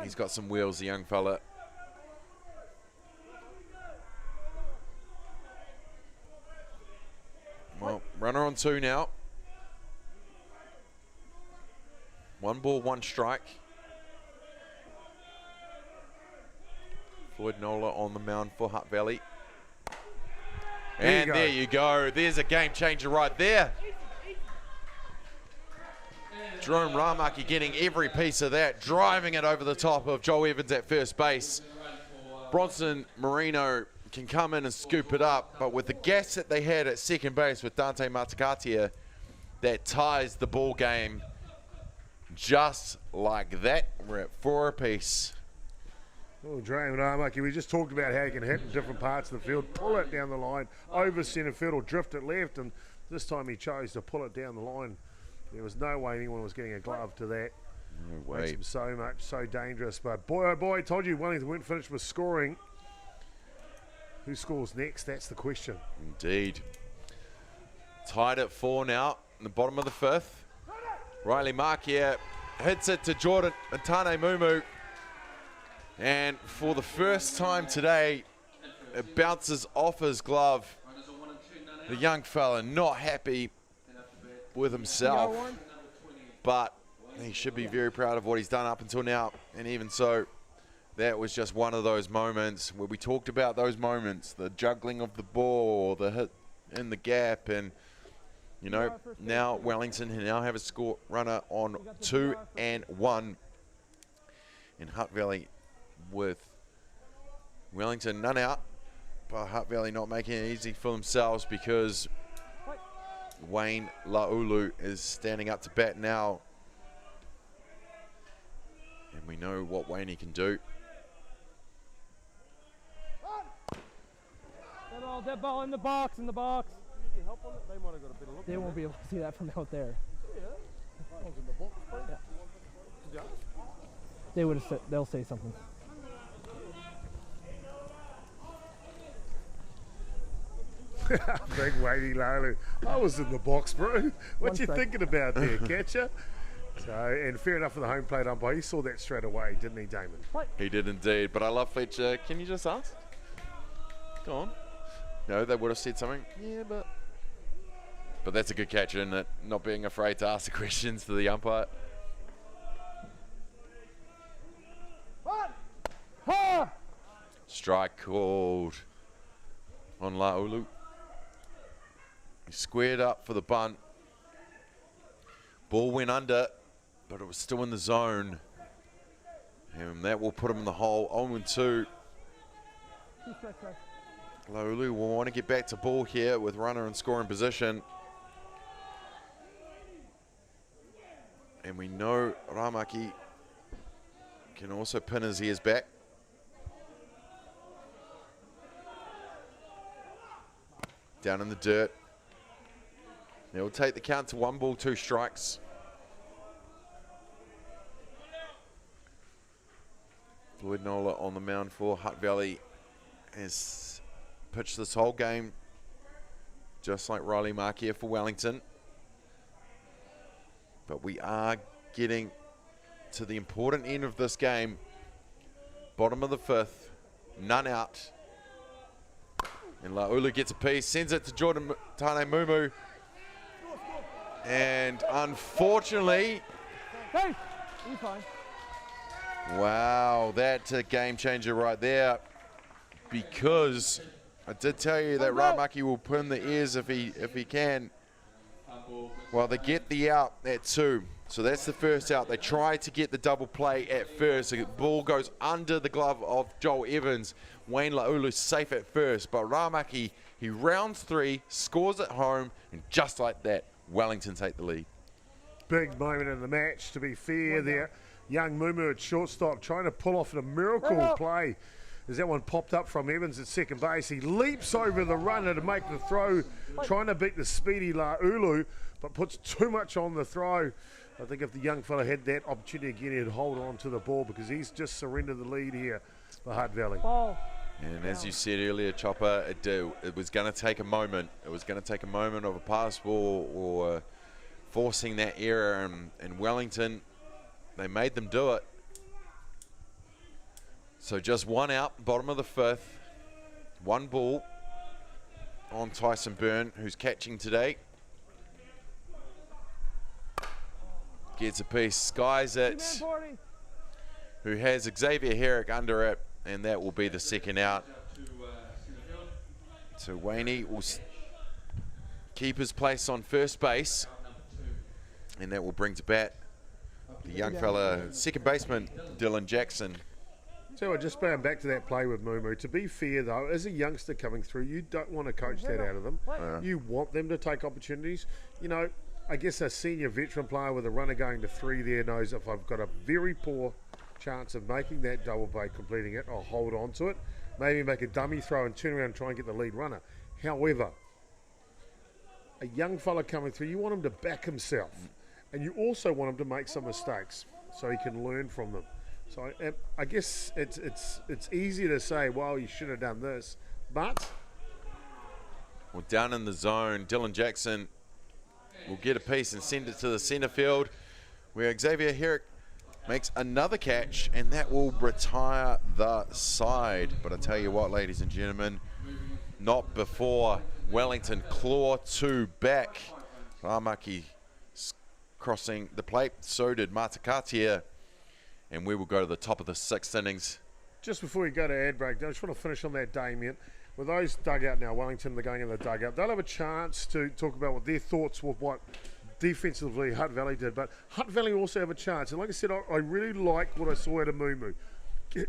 he's got some wheels, the young fella. Well, runner on 2 now. 1 ball, 1 strike. Floyd Nola on the mound for Hutt Valley. And there you go. There's a game changer right there. Jerome Ramaki getting every piece of that, driving it over the top of Joe Evans at first base. Bronson Marino can come in and scoop it up, but with the gas that they had at second base with Dante Matakatia, that ties the ball game just like that. We're at 4 apiece. Oh, Jerome Ramaki, we just talked about how he can hit in different parts of the field, pull it down the line, over centre field or drift it left, and this time he chose to pull it down the line. There was no way anyone was getting a glove to that. No way. Makes him so dangerous. But boy, oh boy, I told you Wellington weren't finished with scoring. Who scores next? That's the question. Indeed. Tied at 4 now in the bottom of the 5th. Riley Mark here hits it to Jordan Antane Mumu. And for the first time today, it bounces off his glove. The young fella not happy with himself, but he should be very proud of what he's done up until now. And even so, that was just one of those moments where we talked about those moments, the juggling of the ball, the hit in the gap, and you know, now Wellington now have a score runner on 2 and 1 in Hutt Valley with Wellington none out, but Hutt Valley not making it easy for themselves because Wayne Laulu is standing up to bat now, and we know what Wayne can do. Dead ball in the box, They might have got a bit of look. They won't be able to see that from out there. Yeah. They would have said, they'll say something. Big Wayne Laulu. I was in the box, bro. What you thinking about there, catcher? So, and fair enough for the home plate umpire. He saw that straight away, didn't he, Damon? He did indeed, but I love Fletcher. Can you just ask? Go on. No, they would have said something. Yeah, but that's a good catch, isn't it? Not being afraid to ask the questions to the umpire. Strike called on Laulu. He squared up for the bunt. Ball went under. but it was still in the zone. And that will put him in the hole. 0-2. Laulu will want to get back to ball here with runner in scoring position. And we know Ramaki can also pin his ears back. Down in the dirt. They'll take the count to 1 ball, 2 strikes. Floyd Nola on the mound for Hutt Valley has pitched this whole game, just like Riley Mark here for Wellington. But we are getting to the important end of this game. Bottom of the 5th, none out. And Laulu gets a piece, sends it to Jordan Tane Mumu. And unfortunately, hey, you're fine. Wow, that's a game changer right there. Because I did tell you that Ramaki will pin the ears if he can. Well, they get the out at 2. So that's the first out. They try to get the double play at first. The ball goes under the glove of Joel Evans. Wayne Laulu safe at first. But Ramaki, he rounds 3, scores at home, and just like that, Wellington take the lead. Big moment in the match, to be fair there. Young Mumu at shortstop trying to pull off a miracle play. As that one popped up from Evans at second base, he leaps over the runner to make the throw, trying to beat the speedy Laulu, but puts too much on the throw. I think if the young fella had that opportunity again, he'd hold on to the ball because he's just surrendered the lead here for Hutt Valley. And as you said earlier, Chopper, it was going to take a moment. It was going to take a moment of a pass ball or forcing that error. And Wellington, they made them do it. So just 1 out, bottom of the 5th. 1 ball on Tyson Byrne, who's catching today. Gets a piece, skies it. Who has Xavier Herrick under it, and that will be the second out. So Wayne will keep his place on first base, and that will bring to bat the young fella, second baseman, Dylan Jackson. So just going back to that play with Mumu, to be fair though, as a youngster coming through, you don't want to coach that out of them. You want them to take opportunities. You know, I guess a senior veteran player with a runner going to 3 there knows if I've got a very poor chance of making that double play, completing it, I'll hold on to it. Maybe make a dummy throw and turn around and try and get the lead runner. However, a young fella coming through, you want him to back himself. And you also want him to make some mistakes so he can learn from them. So I guess it's easy to say, well, you should have done this, but... Well, down in the zone, Dylan Jackson will get a piece and send it to the centre field, where Xavier Herrick makes another catch, and that will retire the side. But I tell you what, ladies and gentlemen, not before Wellington claw 2 back. Ramaki crossing the plate, so did Matakatia. And we will go to the top of the 6th innings. Just before we go to ad break, I just want to finish on that, Damien. With those dugout now, Wellington, they're going in the dugout. They'll have a chance to talk about what their thoughts with what defensively Hutt Valley did. But Hutt Valley also have a chance. And like I said, I really like what I saw out of Mumu.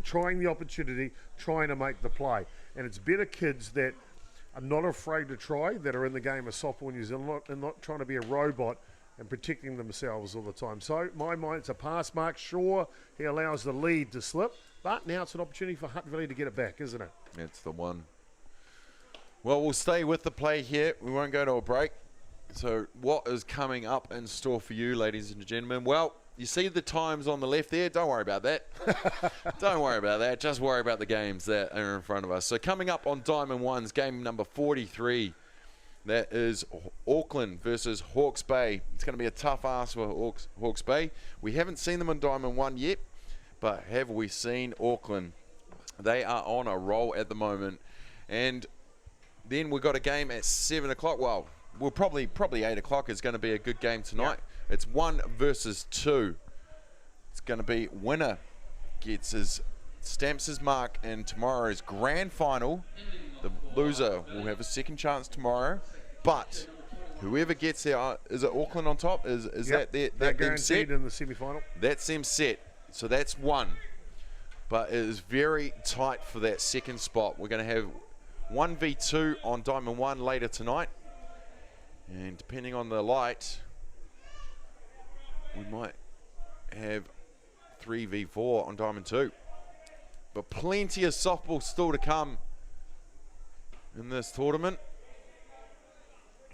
Trying the opportunity, trying to make the play. And it's better kids that are not afraid to try, that are in the game of softball in New Zealand, and not trying to be a robot and protecting themselves all the time. So, my mind, it's a pass mark. Sure, he allows the lead to slip, but now it's an opportunity for Hutt Valley to get it back, isn't it? That's the one. Well, we'll stay with the play here. We won't go to a break. So, what is coming up in store for you, ladies and gentlemen? Well, you see the times on the left there? Don't worry about that. Don't worry about that. Just worry about the games that are in front of us. So, coming up on Diamond One's game number 43. That is Auckland versus Hawke's Bay. It's going to be a tough ask for Hawke's Bay. We haven't seen them on Diamond 1 yet, but have we seen Auckland? They are on a roll at the moment. And then we've got a game at 7 o'clock. Well, probably 8 o'clock is going to be a good game tonight. Yep. It's 1 versus 2. It's going to be winner stamps his mark in tomorrow's grand final. The loser will have a second chance tomorrow, but Whoever gets there, is it Auckland on top? Is Yep, that they're them set? guaranteed in the semi-final. That's them set. So that's one. But it is very tight for that second spot. We're going to have 1v2 on Diamond 1 later tonight. And depending on the light, we might have 3v4 on Diamond 2. But plenty of softball still to come in this tournament.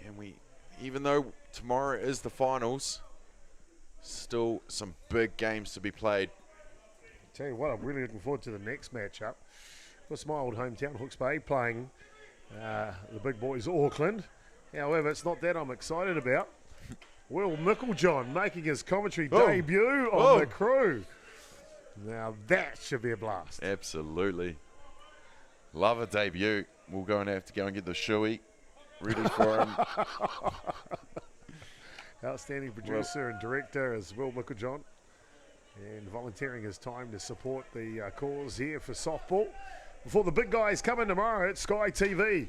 And even though tomorrow is the finals, still some big games to be played. Tell you what, I'm really looking forward to the next matchup. It's my old hometown, Hawke's Bay, playing the big boys, Auckland. However, it's not that I'm excited about. Will Micklejohn making his commentary debut on the crew. Now that should be a blast. Absolutely. Love a debut. We're going to have to go and get the shoey ready for him. Outstanding producer and director is Will Micklejohn, and volunteering his time to support the cause here for softball. Before the big guys come in tomorrow at Sky TV,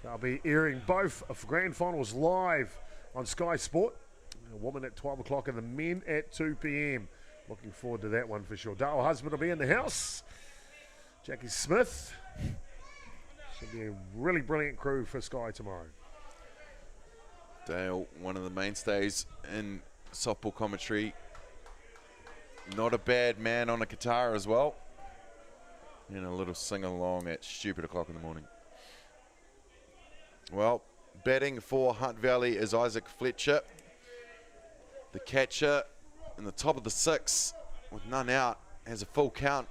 they'll be airing both grand finals live on Sky Sport. A woman at 12 o'clock and the men at 2 p.m. Looking forward to that one for sure. Dale Husband will be in the house. Jackie Smith. Should be a really brilliant crew for Sky tomorrow. Dale, one of the mainstays in softball commentary. Not a bad man on a guitar as well. And a little sing-along at stupid o'clock in the morning. Well, batting for Hutt Valley is Isaac Fletcher. The catcher in the top of the 6 with none out has a full count.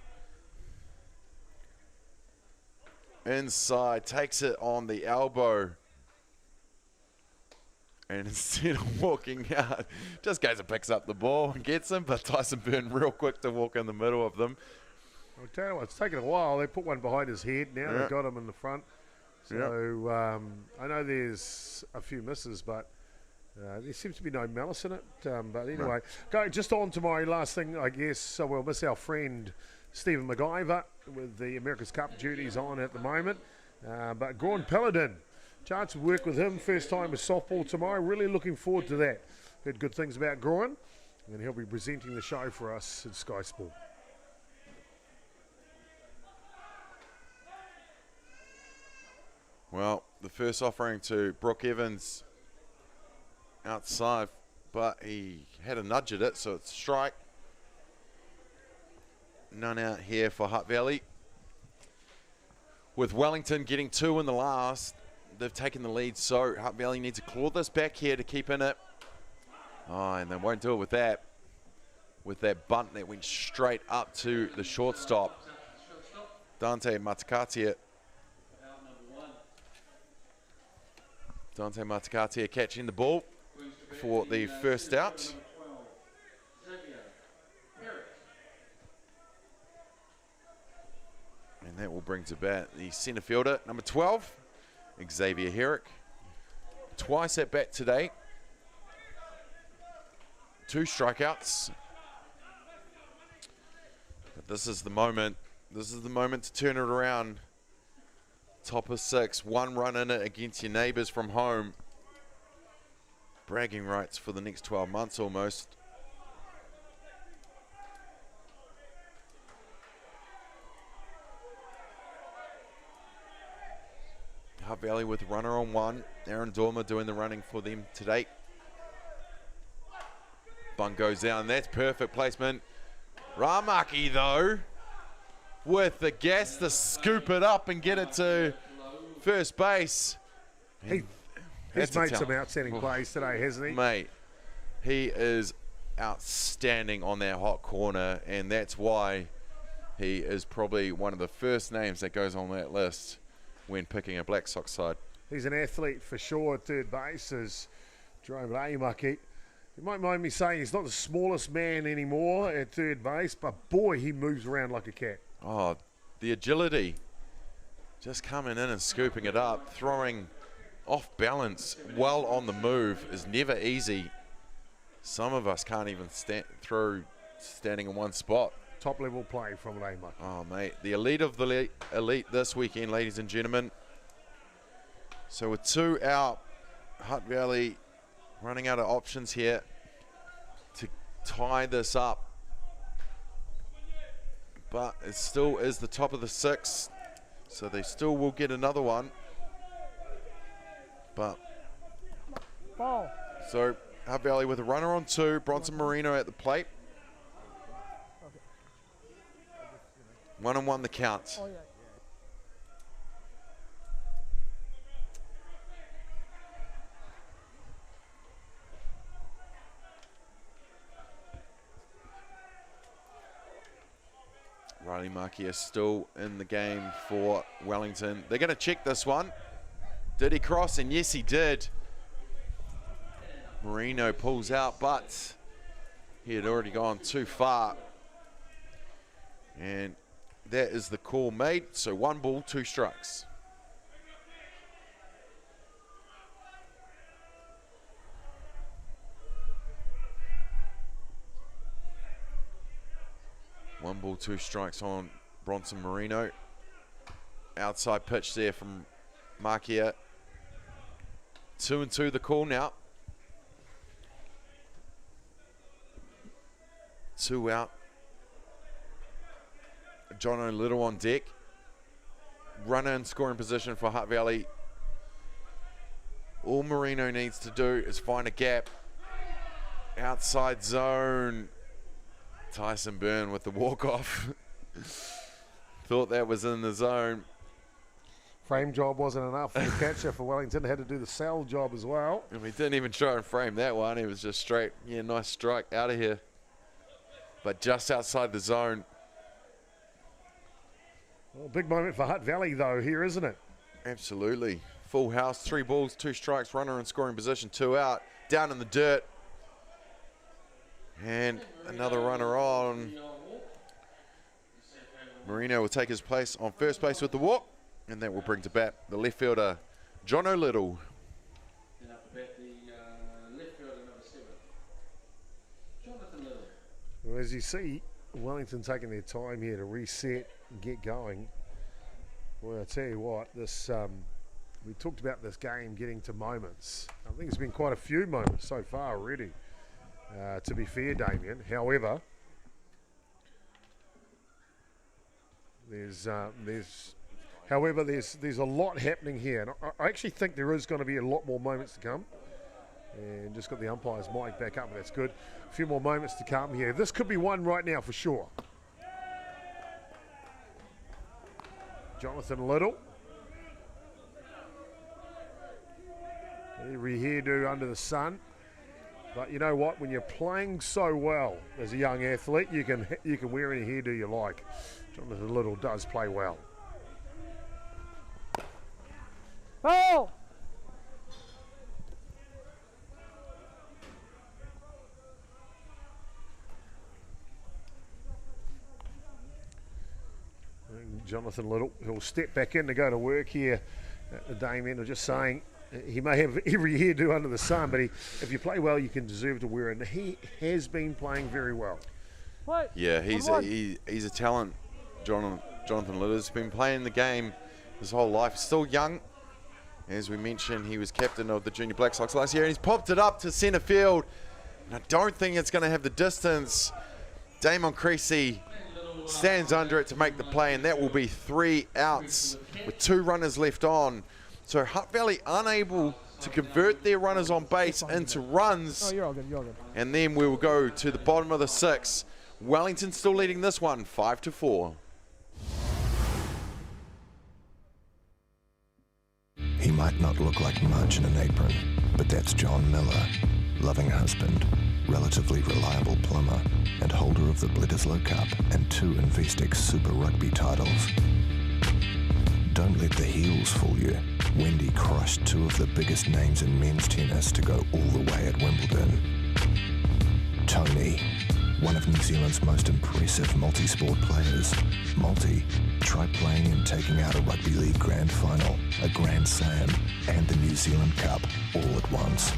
Inside, takes it on the elbow. And instead of walking out, just goes and picks up the ball and gets him. But Tyson Byrne real quick to walk in the middle of them. I'll tell you what, it's taken a while. They put one behind his head. Now they've got him in the front. So I know there's a few misses, but there seems to be no malice in it. But anyway, go just on to my last thing, I guess. So we'll miss our friend Stephen McIver with the America's Cup duties on at the moment. But Grawn Paladin, chance to work with him. First time with softball tomorrow. Really looking forward to that. Heard good things about Grawn, and he'll be presenting the show for us at Sky Sport. Well, the first offering to Brooke Evans outside, but he had a nudge at it, so it's a strike. None out here for Hutt Valley. With Wellington getting 2 in the last, they've taken the lead, so Hutt Valley needs to claw this back here to keep in it. Oh, and they won't do it with that. With that bunt that went straight up to the shortstop, Dante Matakatia. Dante Matakatia catching the ball for the first out. Xavier Herrick. And that will bring to bat the centre fielder, number 12, Xavier Herrick. Twice at bat today. 2 strikeouts. But this is the moment. This is the moment to turn it around. Top of 6, 1 run in it against your neighbours from home. Bragging rights for the next 12 months almost. Hutt Valley with runner on 1. Aaron Dormer doing the running for them today. Bunt goes down. That's perfect placement. Ramaki though, with the gas to scoop it up and get it to first base. He's made some outstanding plays today, hasn't he? Mate, he is outstanding on that hot corner, and that's why he is probably one of the first names that goes on that list when picking a Black Sox side. He's an athlete for sure at third base, as Jerome Aimaki. You might mind me saying he's not the smallest man anymore at third base, but boy, he moves around like a cat. Oh, the agility. Just coming in and scooping it up, throwing off balance, well on the move is never easy. Some of us can't even throw standing in one spot. Top level play from Aimaki. Oh, mate. The elite of the elite this weekend, ladies and gentlemen. So with 2 out, Hutt Valley running out of options here to tie this up. But it still is the top of the 6, so they still will get another one. But Ball. So Hutt Valley with a runner on 2, Bronson Marino at the plate. 1-1 the count. Oh, yeah. Riley Markey is still in the game for Wellington. They're going to check this one. Did he cross? And yes, he did. Marino pulls out, but he had already gone too far. And that is the call made. So 1 ball, 2 strikes. One ball, 2 strikes on Bronson Marino. Outside pitch there from Markia. 2-2 the call now. 2 out. Jono Little on deck. Runner in scoring position for Hutt Valley. All Marino needs to do is find a gap. Outside zone. Tyson Byrne with the walk-off. Thought that was in the zone. Frame job wasn't enough for the catcher for Wellington. Had to do the sell job as well. And we didn't even try and frame that one. He was just straight. Yeah, nice strike out of here. But just outside the zone. Well, big moment for Hutt Valley though here, isn't it? Absolutely. Full house, 3 balls, 2 strikes, runner in scoring position, 2 out. Down in the dirt. And another runner on. Marino will take his place on first base with the walk. And that will bring to bat the left fielder, Jono Little. And up to bat the left fielder, number 7, Jonathan Little. Well, as you see, Wellington taking their time here to reset and get going. Well, I tell you what, this we talked about this game getting to moments. I think there's been quite a few moments so far already. To be fair, Damien. However, there's a lot happening here, and I actually think there is going to be a lot more moments to come. And just got the umpire's mic back up, but that's good. A few more moments to come here. This could be one right now for sure. Jonathan Little. Every hairdo under the sun. But you know what? When you're playing so well as a young athlete, you can wear any hairdo you like. Jonathan Little does play well. Oh! Jonathan Little, he'll step back in to go to work here. Damien was just saying he may have every hairdo under the sun, but if you play well, you can deserve to wear it. And he has been playing very well. What? Yeah, he's a talent. Jonathan Litter's been playing the game his whole life. Still young. As we mentioned, he was captain of the Junior Black Sox last year, and he's popped it up to centre field. And I don't think it's going to have the distance. Damon Creasy stands under it to make the play, and that will be 3 outs with 2 runners left on. So Hutt Valley unable to convert their runners on base into runs. Oh, you're all good, you're all good. And then we will go to the bottom of the 6. Wellington still leading this one, 5-4. He might not look like much in an apron, but that's John Miller, loving husband, relatively reliable plumber, and holder of the Bledisloe Cup and 2 Investec Super Rugby titles. Don't let the heels fool you. Wendy crushed 2 of the biggest names in men's tennis to go all the way at Wimbledon. Tony, one of New Zealand's most impressive multi-sport players. Try playing and taking out a rugby league grand final, a grand slam, and the New Zealand Cup all at once.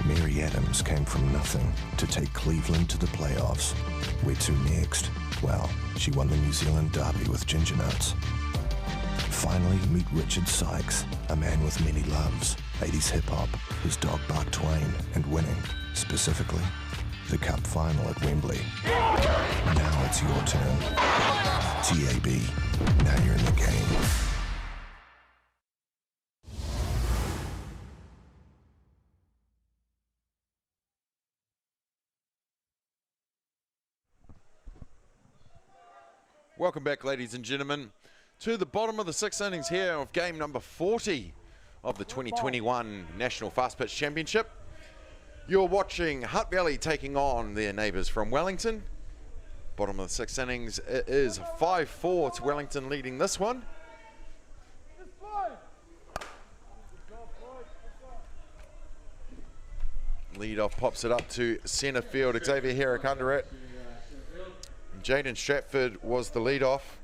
Mary Adams came from nothing to take Cleveland to the playoffs. Where to next? Well, she won the New Zealand Derby with Ginger Nuts. Finally, meet Richard Sykes, a man with many loves, 80s hip-hop was Dog Bark Twain and winning, specifically, the Cup final at Wembley. Now it's your turn. TAB, now you're in the game. Welcome back, ladies and gentlemen, to the bottom of the 6 innings here of game number 40 of the 2021 National Fastpitch Championship. You're watching Hutt Valley taking on their neighbours from Wellington. Bottom of the 6 innings, it is 5-4 to Wellington leading this one. Lead off pops it up to centre field, Xavier Herrick under it. Jaden Stratford was the lead-off,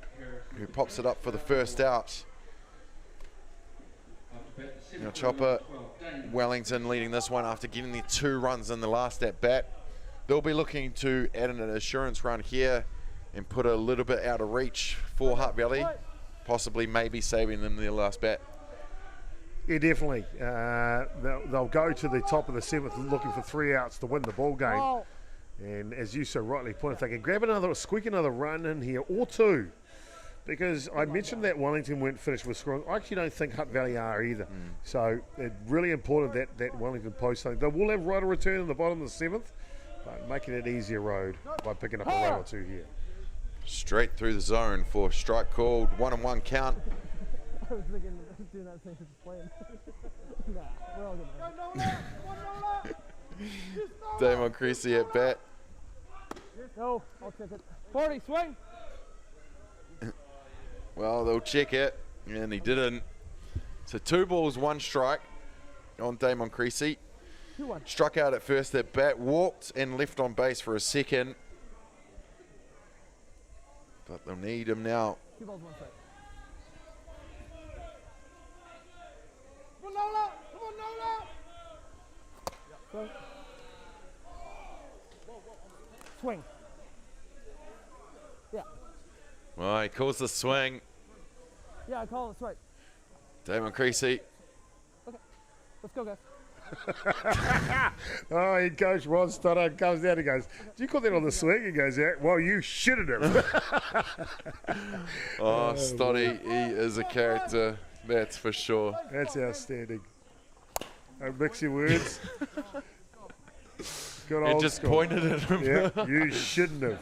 who pops it up for the first out. Now Chopper, Wellington leading this one after getting their 2 runs in the last at bat. They'll be looking to add an assurance run here and put a little bit out of reach for Hutt Valley, possibly maybe saving them their last bat. Yeah, definitely. They'll go to the top of the 7th looking for 3 outs to win the ball game. And as you so rightly pointed, if they can grab squeak another run in here or 2, because I mentioned that Wellington weren't finished with scoring. I actually don't think Hutt Valley are either. So it's really important that Wellington post something. They will have right of return in the bottom of the 7th, but making it easier road by picking up a run or 2 here. Straight through the zone for strike called, 1-1 count. I was thinking of doing that thing for just playing. Nah, we're all good. Damon Creasy at bat. No, I'll check it. 40, swing. Well, they'll check it, and he didn't. So 2 balls, 1 strike on Damon Creasy. Struck out at first at bat, walked and left on base for a second. But they'll need him now. 2 balls, 1 strike. Come on, Nola! Come on, Nola! Swing. Yeah. Well, he calls the swing. Yeah, I call it swing. Damon Creasy. Okay, let's go, guys. Oh, he goes, Ron Stoddard comes down and goes, do you call that on the swing? He goes, yeah, well, you shitted him. Oh, Stoddy, he is a character, that's for sure. That's outstanding. Don't mix your words. Good He old just school. pointed at him. Yeah, you shouldn't have.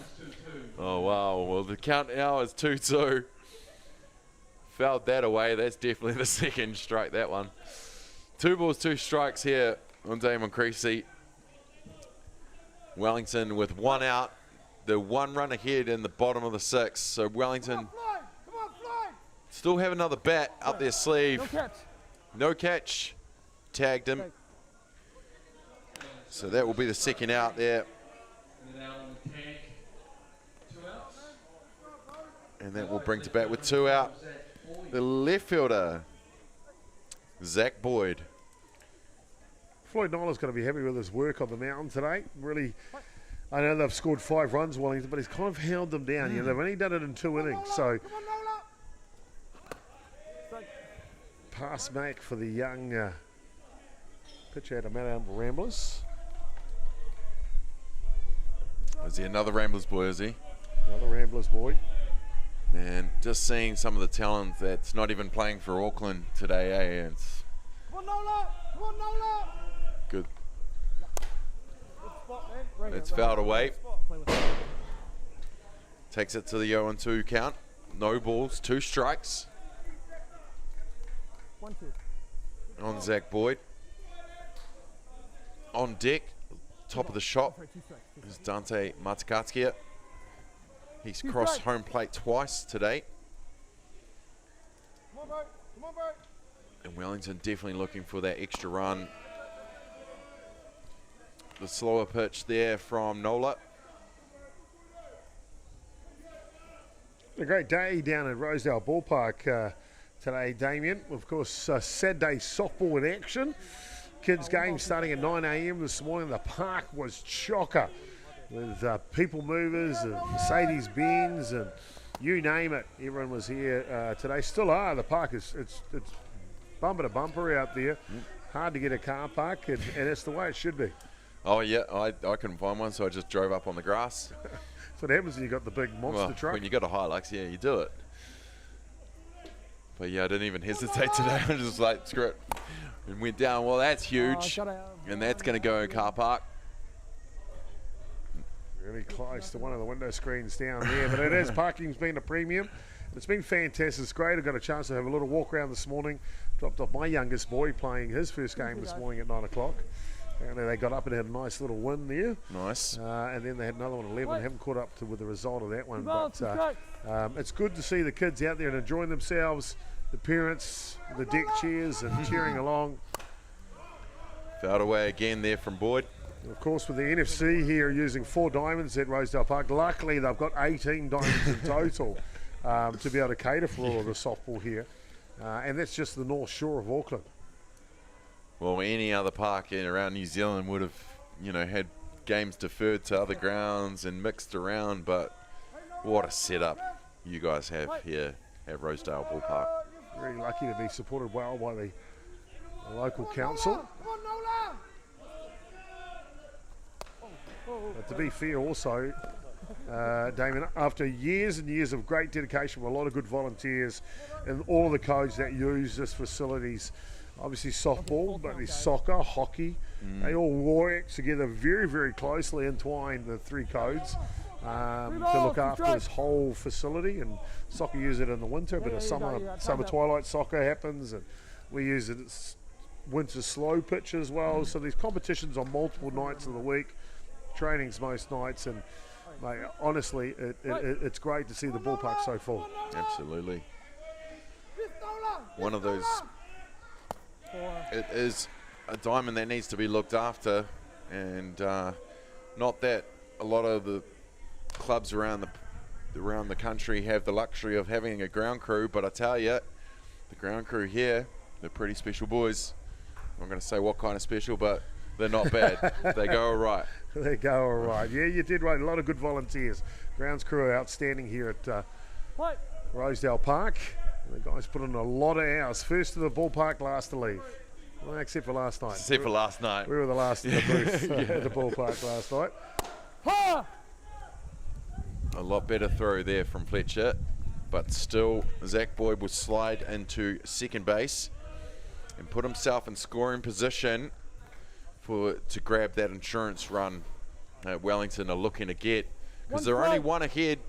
Oh, wow. Well, the count now is 2-2. Fouled that away. That's definitely the second strike, that one. 2 balls, 2 strikes here on Damon Creasy. Wellington with 1 out. They're 1 run ahead in the bottom of the 6th. So Wellington still have another bat up their sleeve. No catch. No catch. Tagged him. So that will be the second out there. And that will bring to bat with 2 out the left fielder, Zach Boyd. Floyd Nola's going to be happy with his work on the mountain today. Really, I know they've scored 5 runs, Wellington, but he's kind of held them down. You know, they've only done it in 2 innings. So, pass make for the young pitcher out of Mount Albert Ramblers. Is he another Ramblers boy, is he? Another Ramblers boy. Man, just seeing some of the talent that's not even playing for Auckland today, eh? It's Come on, Nola! Come on, Nola! good. Spot, man. It's fouled away. Takes it to the 0-2 count. No balls, 2 strikes 1-2. on Zach Boyd. On deck, top of the shop, is Dante Matakatskia. He's crossed home plate twice today. Come on, bro. Come on, bro. And Wellington definitely looking for that extra run. The slower pitch there from Nola. A great day down at Rosedale Ballpark today, Damien. Of course, Saturday softball in action. Kids game starting at 9 a.m. this morning. The park was chocker with people movers and Mercedes-Benz and you name it. Everyone was here today. Still are. The park is it's bumper to bumper out there. hard to get a car park, and it's the way it should be. Oh yeah, I couldn't find one, so I just drove up on the grass. That's what happens when you got the big monster truck. When you got a Hilux, yeah, you do it. But yeah, I didn't even hesitate today. I was just like, screw it, and went down. Well, that's huge, and that's going to go in car park. Really close to one of the window screens down there, but it is, parking's been a premium. It's been fantastic. It's great. I got a chance to have a little walk around this morning. Dropped off my youngest boy playing his first game this morning at 9 o'clock. Apparently they got up and had a nice little win there. Nice. And then they had another one at 11. Haven't caught up with the result of that one. But it's good to see the kids out there and enjoying themselves. The parents, the deck chairs and cheering along. Fouled away again there from Boyd. Of course, with the NFC here using 4 diamonds at Rosedale Park, luckily they've got 18 diamonds in total to be able to cater for all of the softball here. And that's just the North Shore of Auckland. Well, any other park in around New Zealand would have, had games deferred to other grounds and mixed around, but what a setup you guys have here at Rosedale Ballpark. Very lucky to be supported well by the local council. But to be fair also, Damien, after years and years of great dedication with a lot of good volunteers and all of the codes that use this facilities, obviously softball, but there's soccer, hockey, they all work together very, very closely, entwined, the 3 codes, to look after this whole facility. And soccer use it in the winter, but summer twilight soccer happens, and we use it at winter slow pitch as well. So these competitions on multiple nights of the week, trainings most nights, and mate, honestly, it's great to see the ballpark so full. Absolutely. One of those, it is a diamond that needs to be looked after, and not that a lot of the clubs around the country have the luxury of having a ground crew, but I tell you, the ground crew here, they're pretty special boys. I'm not going to say what kind of special, but they're not bad. They go all right. They go all right. Yeah, you did right. A lot of good volunteers. Grounds crew are outstanding here at Rosedale Park. The guys put in a lot of hours. First to the ballpark, last to leave. Well, except for last night. Except for last night. We were the last in the booth at the ballpark last night. A lot better throw there from Fletcher, but still Zach Boyd will slide into second base and put himself in scoring position to grab that insurance run that Wellington are looking to get, because they're only 1 ahead.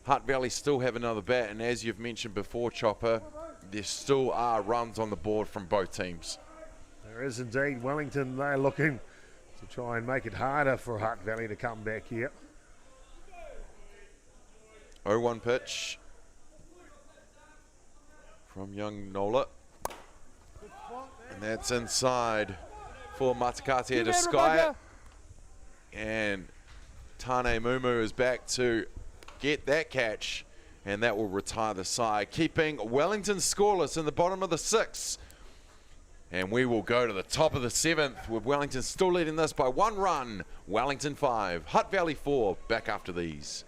Hutt Valley still have another bat, and as you've mentioned before, Chopper, there still are runs on the board from both teams. There is indeed. Wellington, they're looking to try and make it harder for Hutt Valley to come back here. 0-1 pitch from young Nola, and that's inside for Matakate to sky it. And Tane Mumu is back to get that catch, and that will retire the side, keeping Wellington scoreless in the bottom of the 6th. And we will go to the top of the 7th with Wellington still leading this by 1 run. Wellington 5, Hutt Valley 4, back after these.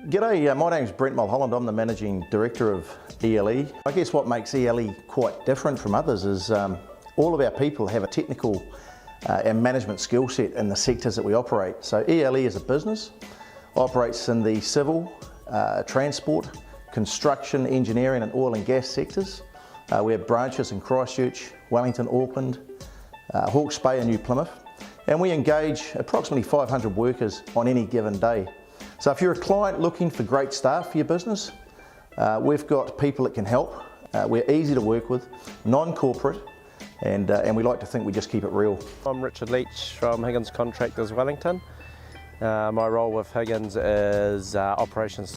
G'day, my name's Brent Mulholland. I'm the Managing Director of ELE. I guess what makes ELE quite different from others is all of our people have a technical and management skill set in the sectors that we operate. So ELE is a business, operates in the civil, transport, construction, engineering and oil and gas sectors. We have branches in Christchurch, Wellington, Auckland, Hawke's Bay and New Plymouth. And we engage approximately 500 workers on any given day. So if you're a client looking for great staff for your business, we've got people that can help. We're easy to work with, non-corporate, and we like to think we just keep it real. I'm Richard Leach from Higgins Contractors, Wellington. My role with Higgins is operations.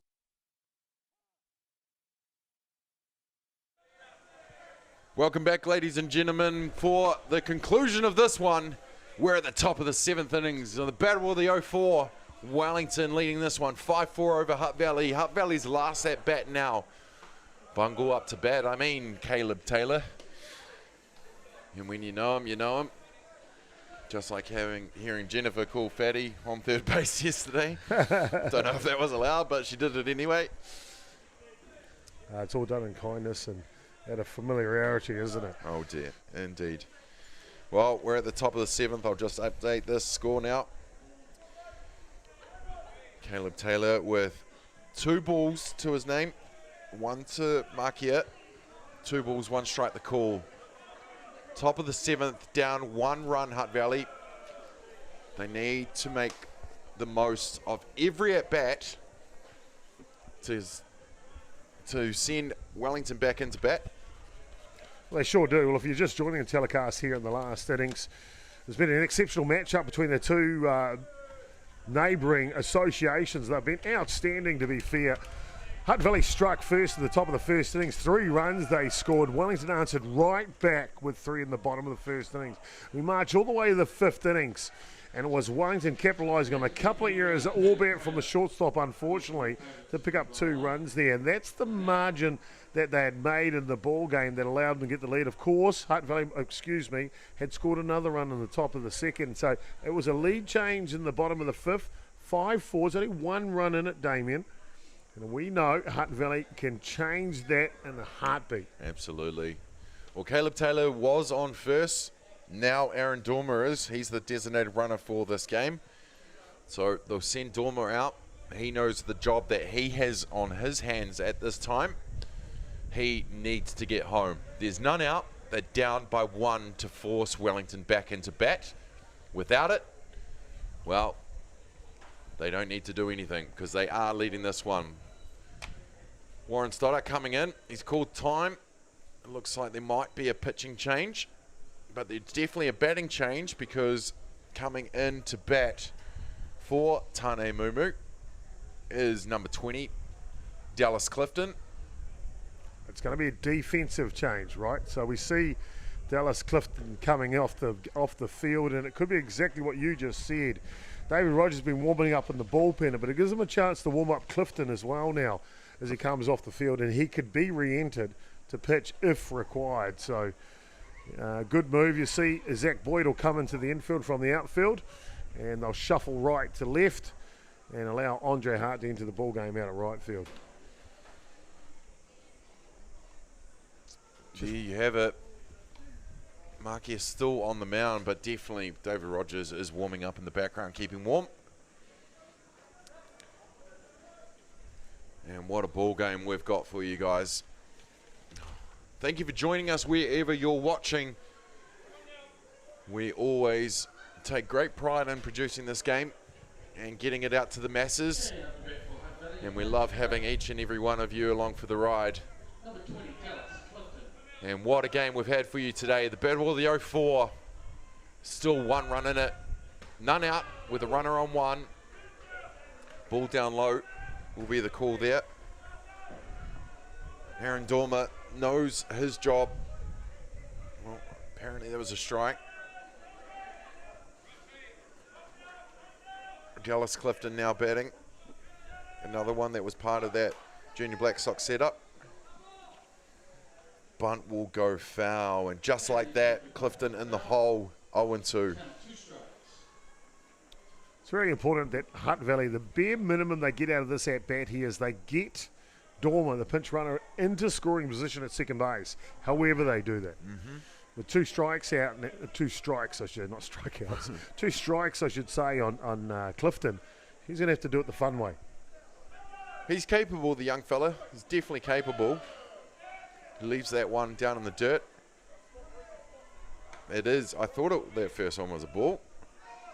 Welcome back, ladies and gentlemen, for the conclusion of this one. We're at the top of the 7th innings of the Battle of the 04. Wellington leading this one 5-4 over Hutt Valley. Hutt Valley's last at bat now. Bungle up to bat. I mean, Caleb Taylor. And when you know him, you know him. Just like hearing Jennifer call Fatty on third base yesterday. Don't know if that was allowed, but she did it anyway. It's all done in kindness and out of familiarity, isn't it? Oh dear, indeed. Well, we're at the top of the 7th. I'll just update this score now. Caleb Taylor with 2 balls to his name, 1 to Makia, 2 balls, 1 strike the call. Top of the 7th, down 1 run Hutt Valley. They need to make the most of every at-bat to send Wellington back into bat. Well, they sure do. Well, if you're just joining the telecast here in the last innings, there's been an exceptional matchup between the two neighbouring associations. They've been outstanding, to be fair. Hutt Valley struck first at the top of the first innings. 3 runs they scored. Wellington answered right back with 3 in the bottom of the first innings. We march all the way to the 5th innings, and it was Wellington capitalising on a couple of errors, albeit from the shortstop, unfortunately, to pick up 2 runs there. And that's the margin that they had made in the ball game that allowed them to get the lead. Of course, Hutt Valley, had scored another run in the top of the 2nd. So it was a lead change in the bottom of the 5th. 5-4. There's only 1 run in it, Damien. And we know Hutt Valley can change that in a heartbeat. Absolutely. Well, Caleb Taylor was on first. Now Aaron Dormer is. He's the designated runner for this game. So they'll send Dormer out. He knows the job that he has on his hands at this time. He needs to get home. There's none out. They're down by 1 to force Wellington back into bat. Without it, well, they don't need to do anything because they are leading this one. Warren Stoddart coming in. He's called time. It looks like there might be a pitching change, but there's definitely a batting change because coming in to bat for Tane Mumu is number 20, Dallas Clifton. It's going to be a defensive change, right? So we see Dallas Clifton coming off the field, and it could be exactly what you just said. David Rogers has been warming up in the bullpen, but it gives him a chance to warm up Clifton as well now as he comes off the field, and he could be re-entered to pitch if required. So good move. You see Zach Boyd will come into the infield from the outfield, and they'll shuffle right to left and allow Andre Hart to enter the ball game out at right field. Gee, you have it. Marky is still on the mound, but definitely David Rogers is warming up in the background, keeping warm. And what a ball game we've got for you guys. Thank you for joining us wherever you're watching. We always take great pride in producing this game and getting it out to the masses. And we love having each and every one of you along for the ride. And what a game we've had for you today. The Battle of the 04. Still 1 run in it. None out with a runner on 1. Ball down low will be the call there. Aaron Dormer knows his job. Well, apparently there was a strike. Dallas Clifton now batting. Another one that was part of that Junior Black Sox setup. Bunt will go foul, and just like that, Clifton in the hole, 0-2. It's very important that Hutt Valley, the bare minimum they get out of this at-bat here is they get Dormer, the pinch runner, into scoring position at second base, however they do that. With 2 strikes out, 2 strikes, I should, not strikeouts, 2 strikes, I should say, on Clifton, he's going to have to do it the fun way. He's capable, the young fella. He's definitely capable. He leaves that one down in the dirt. It is, I thought that first one was a ball.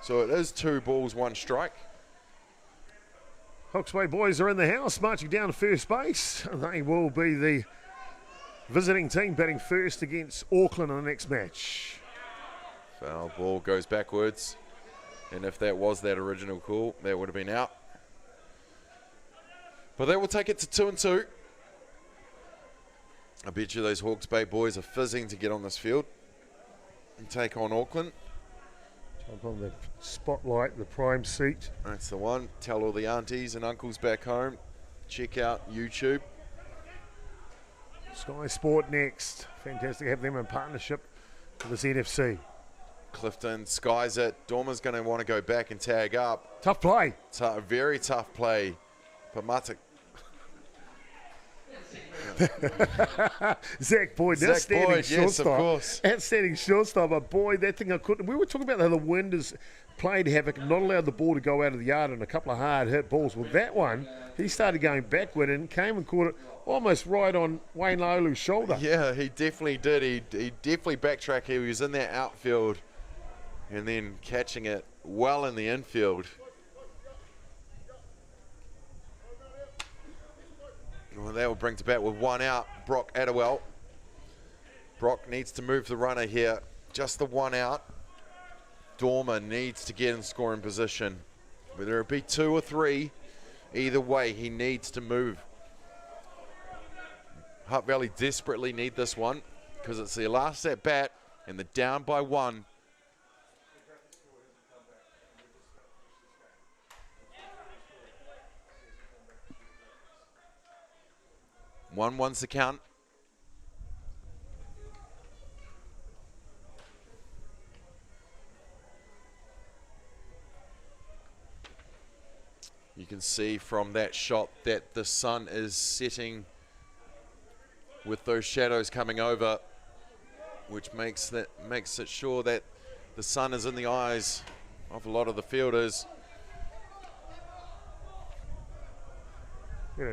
So it is 2 balls, 1 strike. Hawke's Bay boys are in the house, marching down to first base. They will be the visiting team batting first against Auckland in the next match. Foul ball goes backwards. And if that was that original call, that would have been out. But they will take it to 2-2. I bet you those Hawke's Bay boys are fizzing to get on this field and take on Auckland. Jump on the spotlight, the prime seat. That's the one. Tell all the aunties and uncles back home. Check out YouTube. Sky Sport Next. Fantastic to have them in partnership with this NFC. Clifton skies it. Dormer's going to want to go back and tag up. Tough play. Very tough play. But Mata. Zach Boyd, outstanding shortstop. Yes, of course. Outstanding shortstop. But boy, that thing I couldn't. We were talking about how the wind is played havoc, not allowed the ball to go out of the yard, and a couple of hard hit balls. Well, that one, he started going backward and came and caught it almost right on Wayne Laulu's shoulder. Yeah, he definitely did. He definitely backtracked. He was in that outfield and then catching it well in the infield. Well, that will bring to bat with one out. Brock Adderwell. Brock needs to move the runner here. Just the one out. Dormer needs to get in scoring position. Whether it be 2 or 3, either way, he needs to move. Hutt Valley desperately need this one because it's their last at bat and they're down by 1. One's the count. You can see from that shot that the sun is setting with those shadows coming over, which makes it sure that the sun is in the eyes of a lot of the fielders.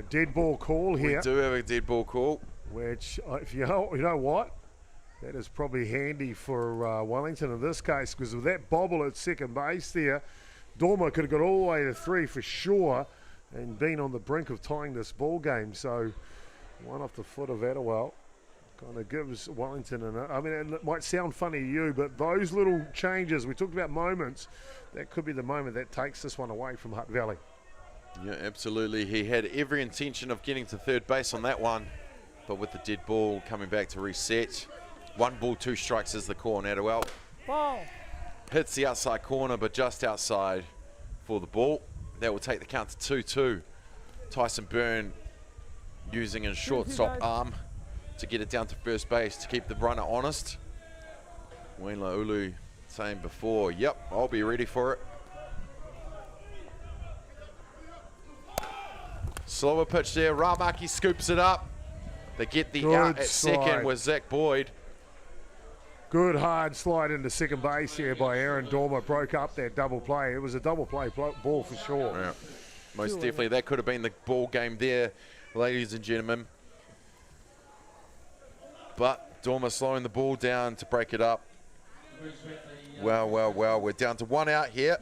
Dead ball call here. We do have a dead ball call. Which, if you know what, that is probably handy for Wellington in this case, because with that bobble at second base there, Dormer could have got all the way to 3 for sure and been on the brink of tying this ball game. So one off the foot of Adderwell kind of gives Wellington I mean, it might sound funny to you, but those little changes, we talked about moments, that could be the moment that takes this one away from Hutt Valley. Yeah, absolutely. He had every intention of getting to third base on that one, but with the dead ball coming back to reset. 1 ball, 2 strikes is the call on Adderwell. Ball. Hits the outside corner, but just outside for the ball. That will take the count to 2-2. Tyson Byrne using his shortstop arm to get it down to first base to keep the runner honest. Wayne Laulu saying before, yep, I'll be ready for it. Slower pitch there. Ramaki scoops it up. They get the out at second with Zach Boyd. Good hard slide into second base here by Aaron Dormer. Broke up that double play. It was a double play ball for sure. Yeah, most definitely. That could have been the ball game there, ladies and gentlemen. But Dormer slowing the ball down to break it up. Well. We're down to 1 out here.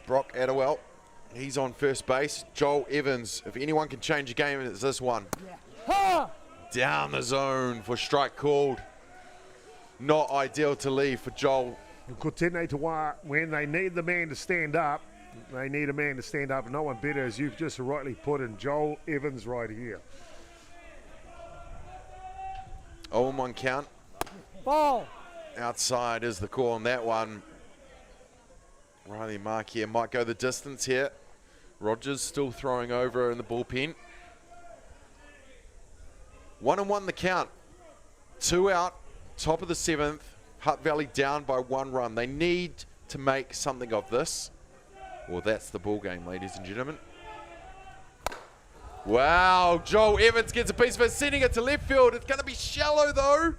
Brock Adderwell. He's on first base. Joel Evans. If anyone can change a game, it's this one. Yeah. Down the zone for strike called. Not ideal to leave for Joel. Kotene Tawa, when they need the man to stand up, they need a man to stand up. No one better, as you've just rightly put in, Joel Evans right here. 0-1 count. Ball. Outside is the call on that one. Riley Mark here might go the distance here. Rogers still throwing over in the bullpen. 1-1 the count. 2 out, top of the 7th. Hutt Valley down by 1 run. They need to make something of this. Well, that's the ball game, ladies and gentlemen. Wow, Joel Evans gets a piece of it, sending it to left field. It's going to be shallow though.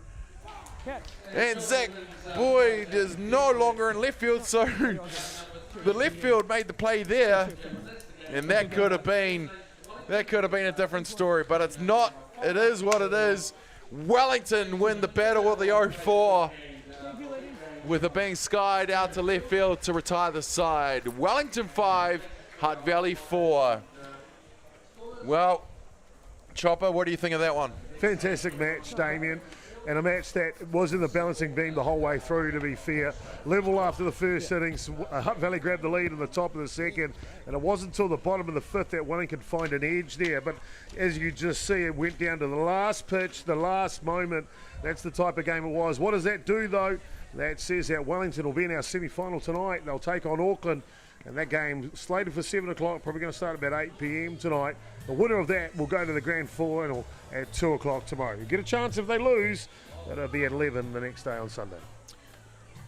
And Zach Boyd is no longer in left field, so the left field made the play there, and that could have been a different story, but it's not. It is what it is. Wellington win the battle of the 0-4 with it being skied out to left field to retire the side. Wellington 5, Hutt Valley 4. Well, Chopper, what do you think of that one? Fantastic match, Damien. And a match that was in the balancing beam the whole way through, to be fair. Level after the first innings. Hutt Valley grabbed the lead in the top of the second, and it wasn't until the bottom of the fifth that Wellington could find an edge there. But as you just see, it went down to the last pitch, the last moment. That's the type of game it was. What does that do, though? That says that Wellington will be in our semi-final tonight. They'll take on Auckland, and that game slated for 7 o'clock, probably going to start about 8 p.m. tonight. The winner of that will go to the grand final at 2 o'clock tomorrow. You get a chance if they lose, that'll be at 11 the next day on Sunday.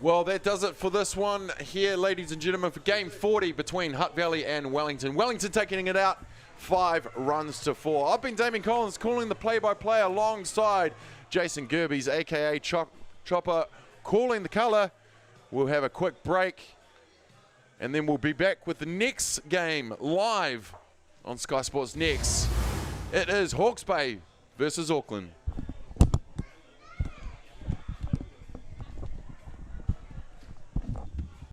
Well, that does it for this one here, ladies and gentlemen, for game 40 between Hutt Valley and Wellington. Wellington taking it out 5 runs to 4. I've been Damien Collins calling the play-by-play alongside Jason Gerbies, a.k.a. Chopper, calling the colour. We'll have a quick break, and then we'll be back with the next game live on Sky Sports Next. It is Hawke's Bay versus Auckland.